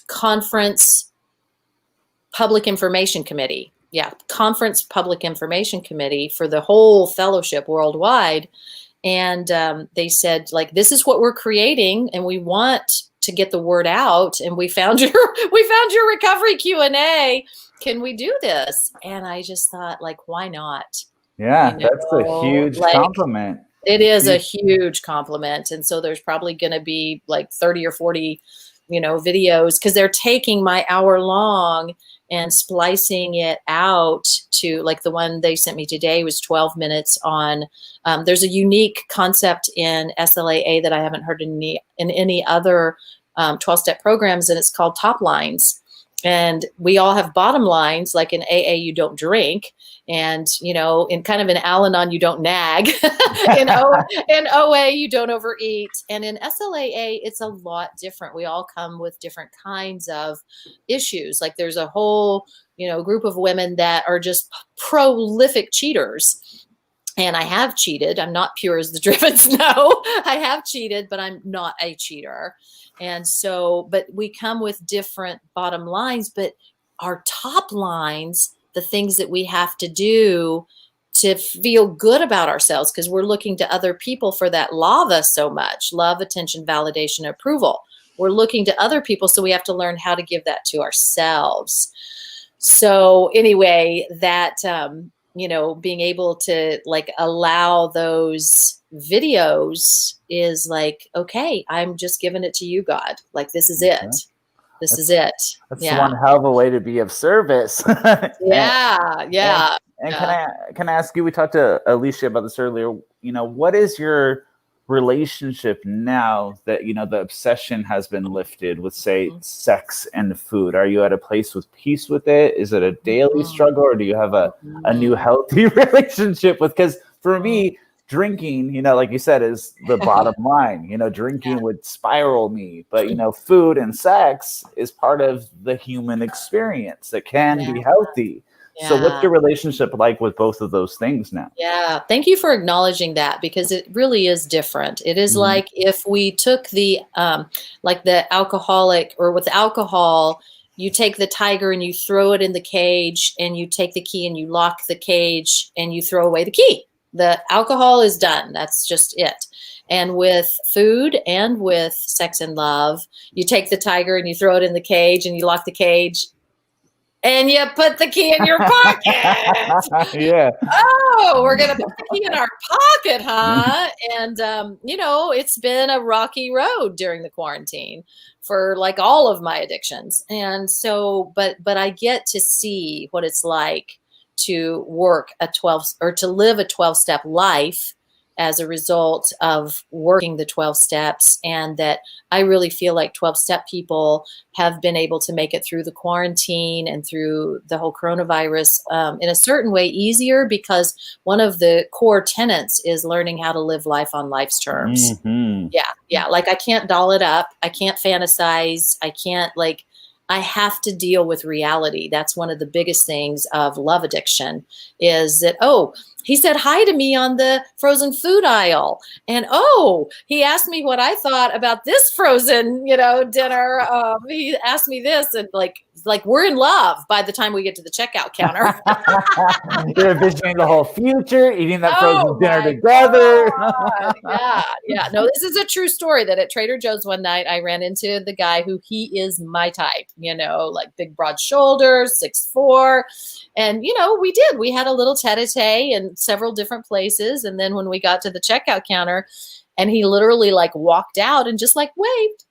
conference public information committee. Yeah. Conference public information committee for the whole fellowship worldwide. And they said, like, this is what we're creating and we want to get the word out. And we found your recovery Q&A. Can we do this? And I just thought, like, why not? Yeah, you know, that's a huge compliment. It is a huge compliment. And so there's probably going to be like 30 or 40, you know, videos because they're taking my hour long and splicing it out to, like, the one they sent me today was 12 minutes on, there's a unique concept in SLAA that I haven't heard in any other 12-step programs, and it's called top lines. And we all have bottom lines, like in AA, you don't drink. And, you know, in kind of an Al-Anon, you don't nag. in OA, you don't overeat. And in SLAA, it's a lot different. We all come with different kinds of issues. Like there's a whole, you know, group of women that are just prolific cheaters. And I have cheated. I'm not pure as the Drivens know. I have cheated, but I'm not a cheater. And so, but we come with different bottom lines, but our top lines, the things that we have to do to feel good about ourselves, because we're looking to other people for that lava so much, love, attention, validation, approval. We're looking to other people. So we have to learn how to give that to ourselves. So anyway, that, you know, being able to like allow those videos is like, okay, I'm just giving it to you, God. Like, this is it. This is it. That's one hell of a way to be of service. Yeah. And can I ask you, we talked to Alicia about this earlier, you know, what is your relationship now that, you know, the obsession has been lifted with, say, sex and food? Are you at a place with peace with it? Is it a daily struggle, or do you have a new healthy relationship with, because for me, drinking, you know, like you said, is the bottom line. You know, drinking would spiral me, but, you know, food and sex is part of the human experience that can be healthy. So what's your relationship like with both of those things now? Yeah. Thank you for acknowledging that, because it really is different. It is like if we took the, like the alcoholic, or with alcohol, you take the tiger and you throw it in the cage, and you take the key and you lock the cage and you throw away the key. The alcohol is done. That's just it. And with food and with sex and love, you take the tiger and you throw it in the cage and you lock the cage, and you put the key in your pocket. Yeah. Oh, we're going to put the key in our pocket, huh? And, it's been a rocky road during the quarantine for like all of my addictions. And so, but I get to see what it's like to work a 12 or to live a 12-step life as a result of working the 12 steps, and that I really feel like 12-step people have been able to make it through the quarantine and through the whole coronavirus in a certain way easier, because one of the core tenets is learning how to live life on life's terms. Mm-hmm. Yeah. Like I can't doll it up. I can't fantasize. I have to deal with reality. That's one of the biggest things of love addiction is that, he said hi to me on the frozen food aisle. And, he asked me what I thought about this frozen, dinner. He asked me this, and like we're in love by the time we get to the checkout counter. You're envisioning the whole future, eating that frozen dinner together. Yeah. No, this is a true story that at Trader Joe's one night, I ran into the guy who he is my type, like big, broad shoulders, 6'4". And, we had a little tete-a-tete in several different places. And then when we got to the checkout counter, and he literally like walked out and just like waved.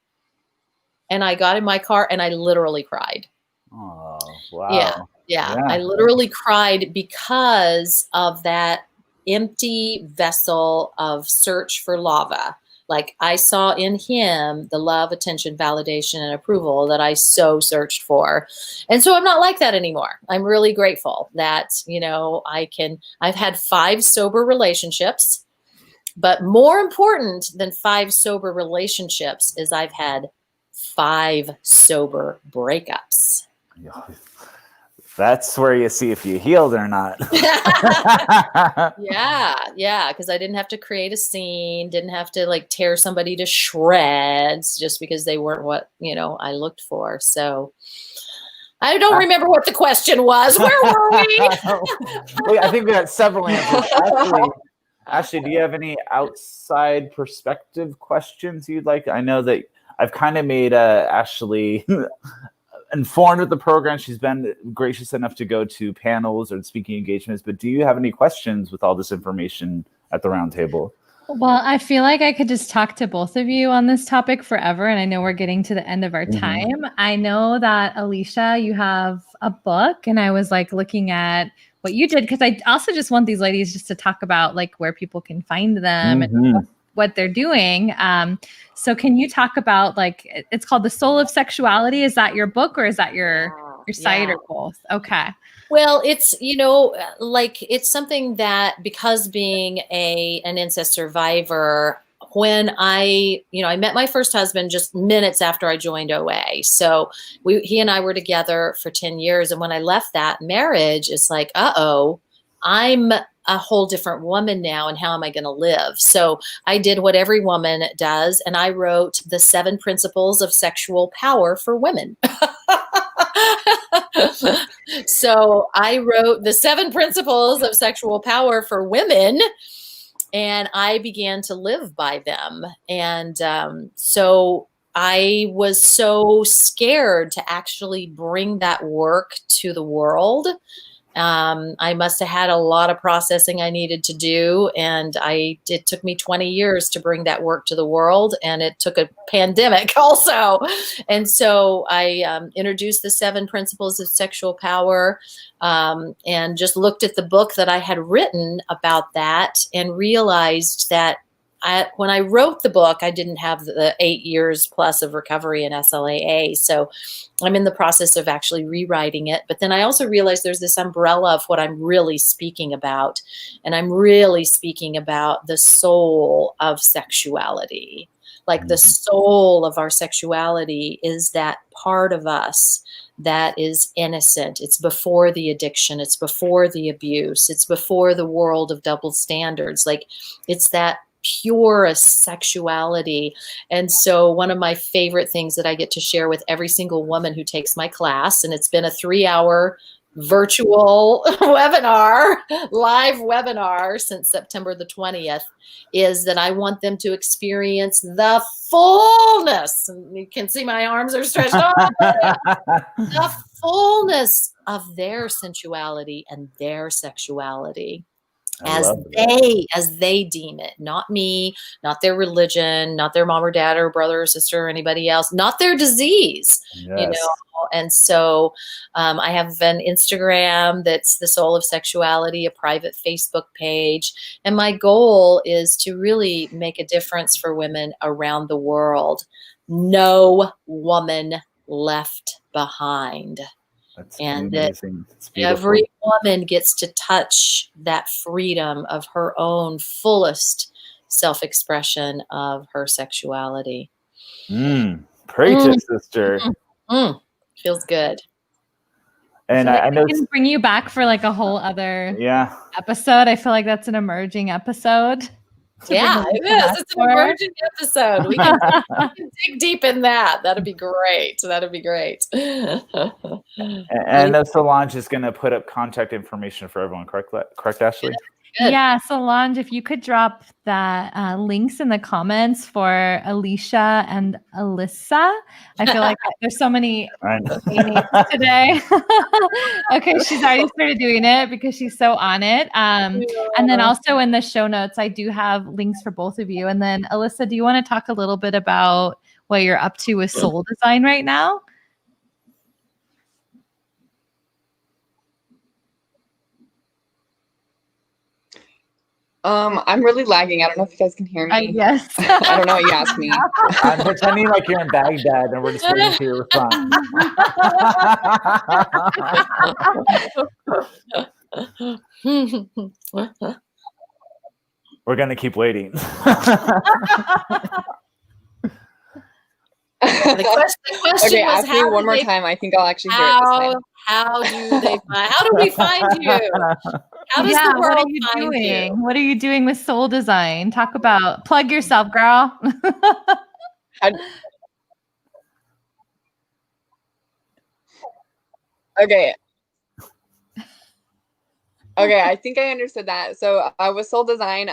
And I got in my car and I literally cried. Oh, wow. Yeah. I literally cried because of that empty vessel of search for lava. Like I saw in him the love, attention, validation, and approval that I so searched for. And so I'm not like that anymore. I'm really grateful that, I've had 5 sober relationships, but more important than 5 sober relationships is I've had 5 sober breakups. That's where you see if you healed or not. Yeah, because I didn't have to create a scene, didn't have to like tear somebody to shreds just because they weren't what, I looked for. So I don't remember what the question was. Where were we? Well, I think we got several answers. Ashley, do you have any outside perspective questions you'd like? I know that I've kind of made Ashley informed with the program. She's been gracious enough to go to panels or speaking engagements, but do you have any questions with all this information at the roundtable? Well, I feel like I could just talk to both of you on this topic forever. And I know we're getting to the end of our time. I know that Alicia, you have a book, and I was like looking at what you did, because I also just want these ladies just to talk about like where people can find them and what they're doing. So can you talk about like, it's called The Soul of Sexuality. Is that your book, or is that your site, or both? Okay. Well, it's, it's something that, because being an incest survivor, when I met my first husband just minutes after I joined OA. So he and I were together for 10 years. And when I left that marriage, it's like, I'm a whole different woman now, and how am I going to live? So I did what every woman does, and I wrote the 7 principles of sexual power for women. So I wrote the 7 principles of sexual power for women, and I began to live by them. And so I was so scared to actually bring that work to the world. I must have had a lot of processing I needed to do. And it took me 20 years to bring that work to the world. And it took a pandemic also. And so I introduced the 7 principles of sexual power, and just looked at the book that I had written about that, and realized that when I wrote the book, I didn't have the 8 years plus of recovery in SLAA. So I'm in the process of actually rewriting it. But then I also realized there's this umbrella of what I'm really speaking about. And I'm really speaking about the soul of sexuality. Like the soul of our sexuality is that part of us that is innocent. It's before the addiction. It's before the abuse. It's before the world of double standards. Like it's that purest sexuality. And so one of my favorite things that I get to share with every single woman who takes my class, and it's been a 3-hour virtual webinar, live webinar since September the 20th, is that I want them to experience the fullness. And you can see my arms are stretched out. The fullness of their sensuality and their sexuality. I love that. As they deem it, not me, not their religion, not their mom or dad or brother or sister or anybody else, not their disease, you know. And so I have an Instagram that's the Soul of Sexuality, a private Facebook page, and my goal is to really make a difference for women around the world. No woman left behind. That's And amazing. that every woman gets to touch that freedom of her own fullest self-expression of her sexuality. Preach it, sister. Feels good. And I know can bring you back for like a whole other episode. I feel like that's an emerging episode. Yeah, it is. It's an emerging episode. We can dig deep in that. That'd be great. That'd be great. And I know Solange is going to put up contact information for everyone. Correct, Ashley? Good. Yeah, Solange, if you could drop the links in the comments for Alicia and Alyssa. I feel like there's so many names today. Okay, she's already started doing it because she's so on it. And then also in the show notes, I do have links for both of you. And then Alyssa, do you want to talk a little bit about what you're up to with Soul Design right now? I'm really lagging. I don't know if you guys can hear me. Yes. I don't know what you asked me. I'm pretending like you're in Baghdad and we're just waiting for your response. We're going to keep waiting. The question okay, was, ask me one more time. I think I'll actually hear it this time. How do we find you? How does the world what are you find doing? you? What are you doing with Soul Design? Plug yourself, girl. Okay. Okay, I think I understood that. So with Soul Design,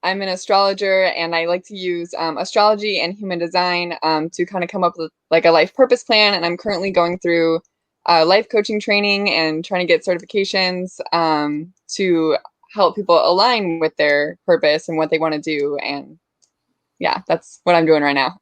I'm an astrologer, and I like to use astrology and human design to kind of come up with like a life purpose plan. And I'm currently going through life coaching training and trying to get certifications to help people align with their purpose and what they want to do. And yeah, that's what I'm doing right now.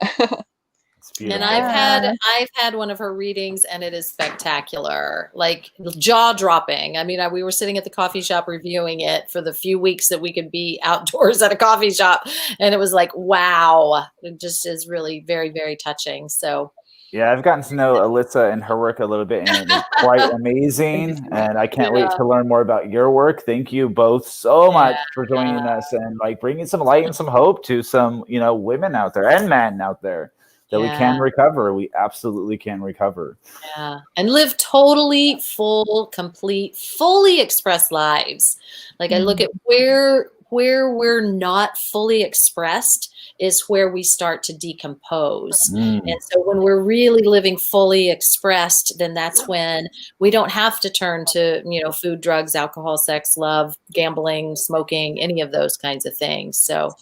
And I've had one of her readings, and it is spectacular, like jaw dropping. I mean, we were sitting at the coffee shop reviewing it for the few weeks that we could be outdoors at a coffee shop, and it was like, wow, it just is really very, very touching. So yeah, I've gotten to know Alyssa and her work a little bit, and it's quite amazing. And I can't wait to learn more about your work. Thank you both so much for joining us and like bringing some light and some hope to some, women out there and men out there. That we can recover. We absolutely can recover. Yeah. And live totally full, complete, fully expressed lives. Like I look at where we're not fully expressed is where we start to decompose. And so when we're really living fully expressed, then that's when we don't have to turn to, food, drugs, alcohol, sex, love, gambling, smoking, any of those kinds of things. So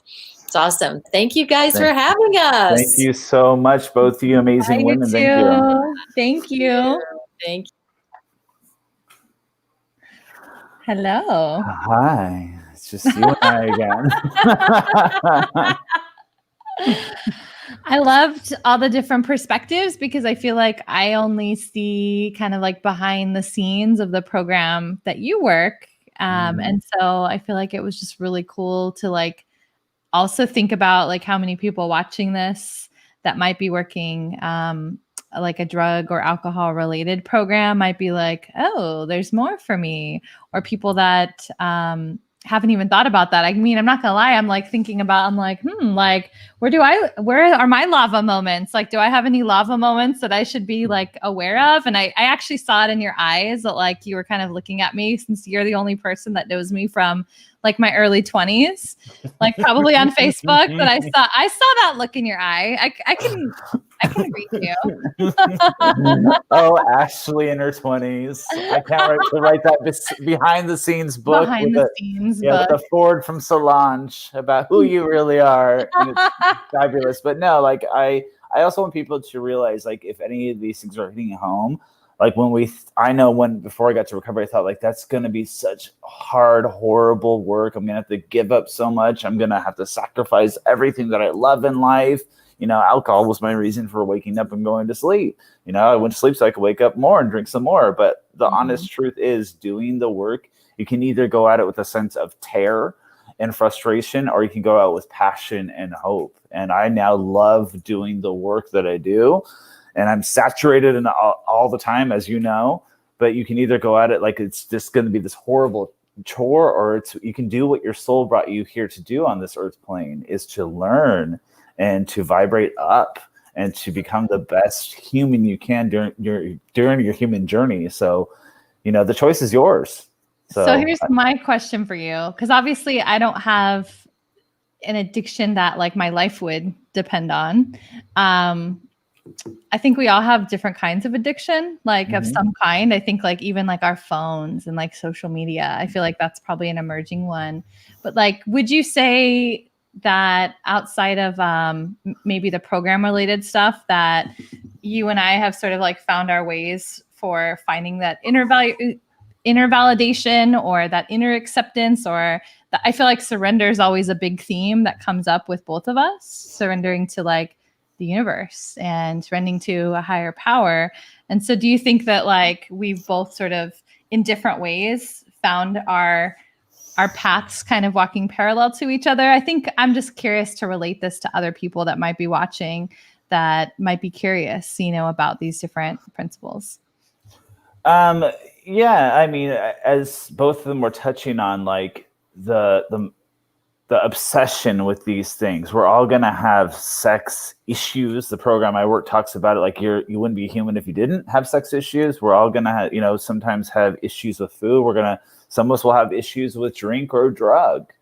it's awesome. Thank you guys for having us. Thank you so much, both of you amazing women. Thank you. Thank you. Thank you. Hello. Hi. It's just you and I again. I loved all the different perspectives because I feel like I only see kind of like behind the scenes of the program that you work. And so I feel like it was just really cool to like also think about like how many people watching this that might be working like a drug or alcohol related program might be like, oh, there's more for me, or people that haven't even thought about that. I mean, I'm not gonna lie, I'm like thinking about, like where are my lava moments? Like, do I have any lava moments that I should be like aware of? And I actually saw it in your eyes that like you were kind of looking at me, since you're the only person that knows me from like my early 20s, like probably on Facebook, but I saw that look in your eye. I can read you. Oh, Ashley in her 20s. I can't wait to write that behind the scenes book with a forward from Solange about who you really are. And it's fabulous. But no, like I also want people to realize, like, if any of these things are hitting home, Like I know when, before I got to recovery, I thought like, that's going to be such hard, horrible work. I'm going to have to give up so much. I'm going to have to sacrifice everything that I love in life. You know, alcohol was my reason for waking up and going to sleep. You know, I went to sleep so I could wake up more and drink some more. But the honest truth is, doing the work, you can either go at it with a sense of terror and frustration, or you can go out with passion and hope. And I now love doing the work that I do. And I'm saturated in all the time, as you know, but you can either go at it like it's just going to be this horrible chore, or you can do what your soul brought you here to do on this earth plane, is to learn and to vibrate up and to become the best human you can during your human journey. So, you know, the choice is yours. So here's my question for you, because obviously I don't have an addiction that like my life would depend on. I think we all have different kinds of addiction, like of some kind. I think like even like our phones and like social media, I feel like that's probably an emerging one. But like, would you say that outside of maybe the program related stuff, that you and I have sort of like found our ways for finding that inner validation or that inner acceptance, or that I feel like surrender is always a big theme that comes up with both of us, surrendering to like the universe and surrendering to a higher power. And so do you think that like we've both sort of in different ways found our paths kind of walking parallel to each other? I think I'm just curious to relate this to other people that might be watching, that might be curious, you know, about these different principles. Yeah, I mean, as both of them were touching on, like the obsession with these things. We're all going to have sex issues. The program I work talks about it like you wouldn't be human if you didn't have sex issues. We're all going to have, you know, sometimes have issues with food. Some of us will have issues with drink or drug.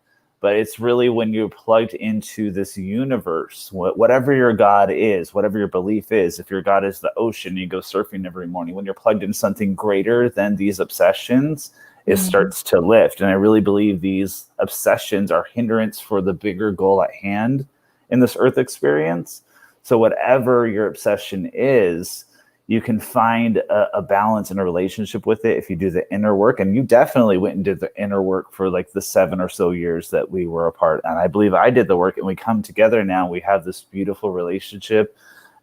But it's really when you're plugged into this universe, whatever your God is, whatever your belief is. If your God is the ocean, you go surfing every morning. When you're plugged into something greater than these obsessions, it starts to lift. And I really believe these obsessions are hindrance for the bigger goal at hand in this earth experience. So whatever your obsession is, you can find a balance in a relationship with it if you do the inner work. And you definitely went and did the inner work for like the 7 or so years that we were apart. And I believe I did the work, and we come together now. We have this beautiful relationship,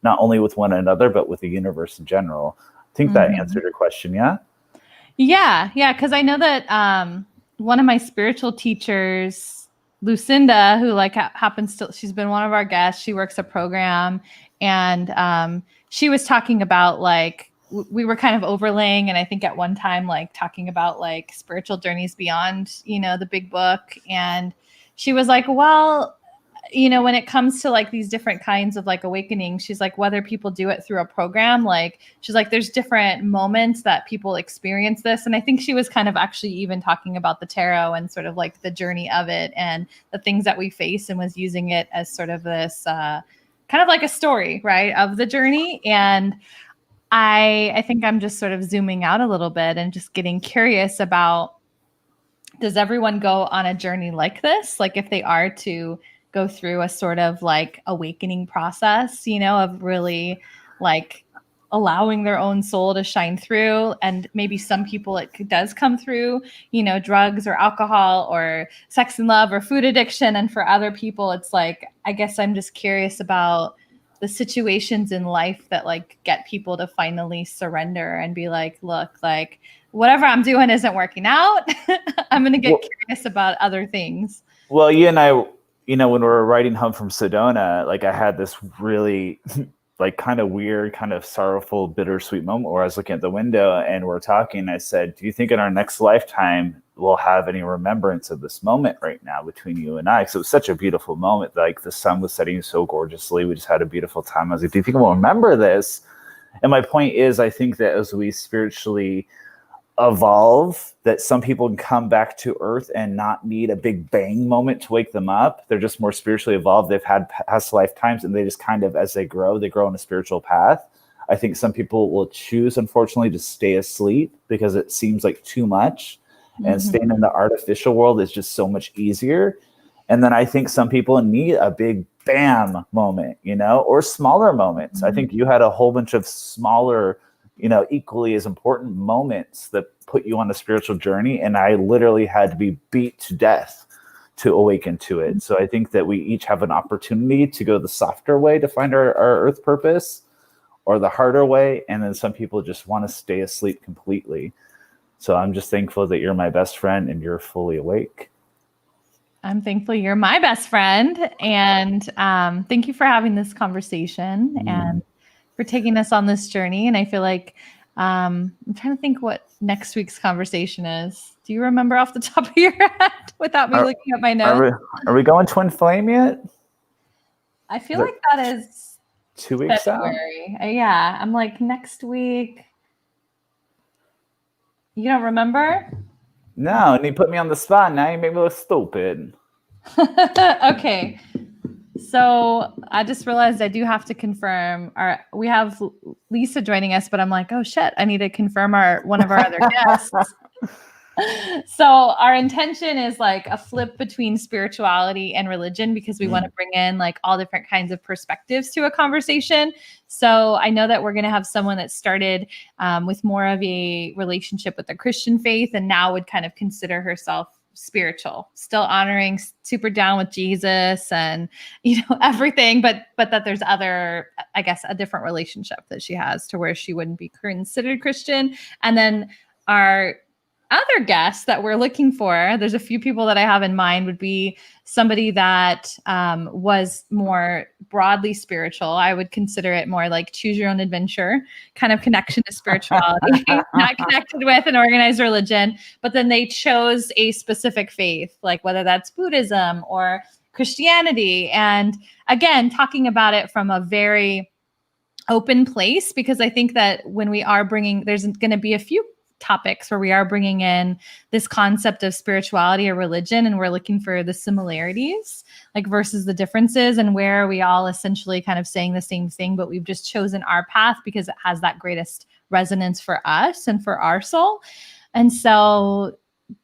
not only with one another, but with the universe in general. I think that answered your question. Yeah. Yeah. Because I know that one of my spiritual teachers, Lucinda, who like happens to, she's been one of our guests. She works a program, and she was talking about like, we were kind of overlaying, and I think at one time, like talking about like spiritual journeys beyond, you know, the big book. And she was like, well, you know, when it comes to like these different kinds of like awakening, she's like, whether people do it through a program, like she's like, there's different moments that people experience this. And I think she was kind of actually even talking about the tarot and sort of like the journey of it and the things that we face, and was using it as sort of this kind of like a story, right, of the journey. And I think I'm just sort of zooming out a little bit and just getting curious about, does everyone go on a journey like this? Like if they are to go through a sort of like awakening process, you know, of really like allowing their own soul to shine through. And maybe some people it does come through, you know, drugs or alcohol or sex and love or food addiction. And for other people, it's like, I guess I'm just curious about the situations in life that like get people to finally surrender and be like, look, like whatever I'm doing isn't working out. I'm going to get curious about other things. Well, you and I, you know, when we were riding home from Sedona, like I had this really like kind of weird, kind of sorrowful, bittersweet moment where I was looking at the window and we're talking. I said, do you think in our next lifetime we'll have any remembrance of this moment right now between you and I? Because it was such a beautiful moment. Like the sun was setting so gorgeously. We just had a beautiful time. I was like, do you think we'll remember this? And my point is, I think that as we spiritually evolve, that some people can come back to earth and not need a big bang moment to wake them up. They're just more spiritually evolved. They've had past lifetimes, and they just kind of, as they grow on a spiritual path. I think some people will choose, unfortunately, to stay asleep because it seems like too much, and staying in the artificial world is just so much easier. And then I think some people need a big bam moment, you know, or smaller moments. I think you had a whole bunch of smaller equally as important moments that put you on a spiritual journey. And I literally had to be beat to death to awaken to it. So I think that we each have an opportunity to go the softer way to find our earth purpose, or the harder way. And then some people just want to stay asleep completely. So I'm just thankful that you're my best friend and you're fully awake. I'm thankful you're my best friend. And thank you for having this conversation and for taking us on this journey. And I feel like I'm trying to think what next week's conversation is. Do you remember off the top of your head without me looking at my notes? Are we going twin flame yet? I feel like that is 2 weeks February. Yeah, I'm like next week. You don't remember? No, and you put me on the spot. Now you make me look stupid. Okay. So I just realized I do have to confirm we have Lisa joining us, but I'm like, oh shit, I need to confirm one of our other guests. So our intention is like a flip between spirituality and religion, because we want to bring in like all different kinds of perspectives to a conversation. So I know that we're going to have someone that started with more of a relationship with the Christian faith and now would kind of consider herself spiritual, still honoring, super down with Jesus and everything, but that there's other, I guess, a different relationship that she has to where she wouldn't be considered Christian. And then our other guests that we're looking for, there's a few people that I have in mind, would be somebody that was more broadly spiritual. I would consider it more like choose your own adventure kind of connection to spirituality, not connected with an organized religion, but then they chose a specific faith, like whether that's Buddhism or Christianity. And again, talking about it from a very open place, because I think that when we are there's going to be a few topics where we are bringing in this concept of spirituality or religion, and we're looking for the similarities like versus the differences, and where are we all essentially kind of saying the same thing, but we've just chosen our path because it has that greatest resonance for us and for our soul. And so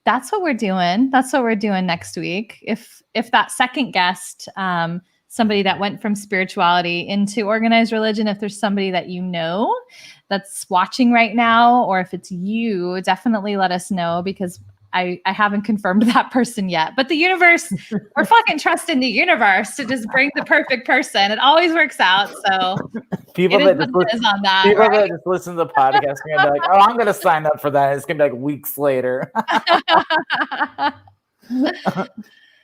that's what we're doing. That's what we're doing next week. If that second guest, somebody that went from spirituality into organized religion, if there's somebody that that's watching right now, or if it's you, definitely let us know, because I haven't confirmed that person yet. But the universe, we're fucking trusting the universe to just bring the perfect person. It always works out. So people that just listen to the podcast are gonna be like, oh, I'm gonna sign up for that. It's gonna be like weeks later.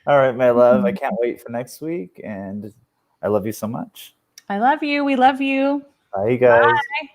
All right, my love. I can't wait for next week, and I love you so much. I love you. We love you. Bye, you guys. Bye.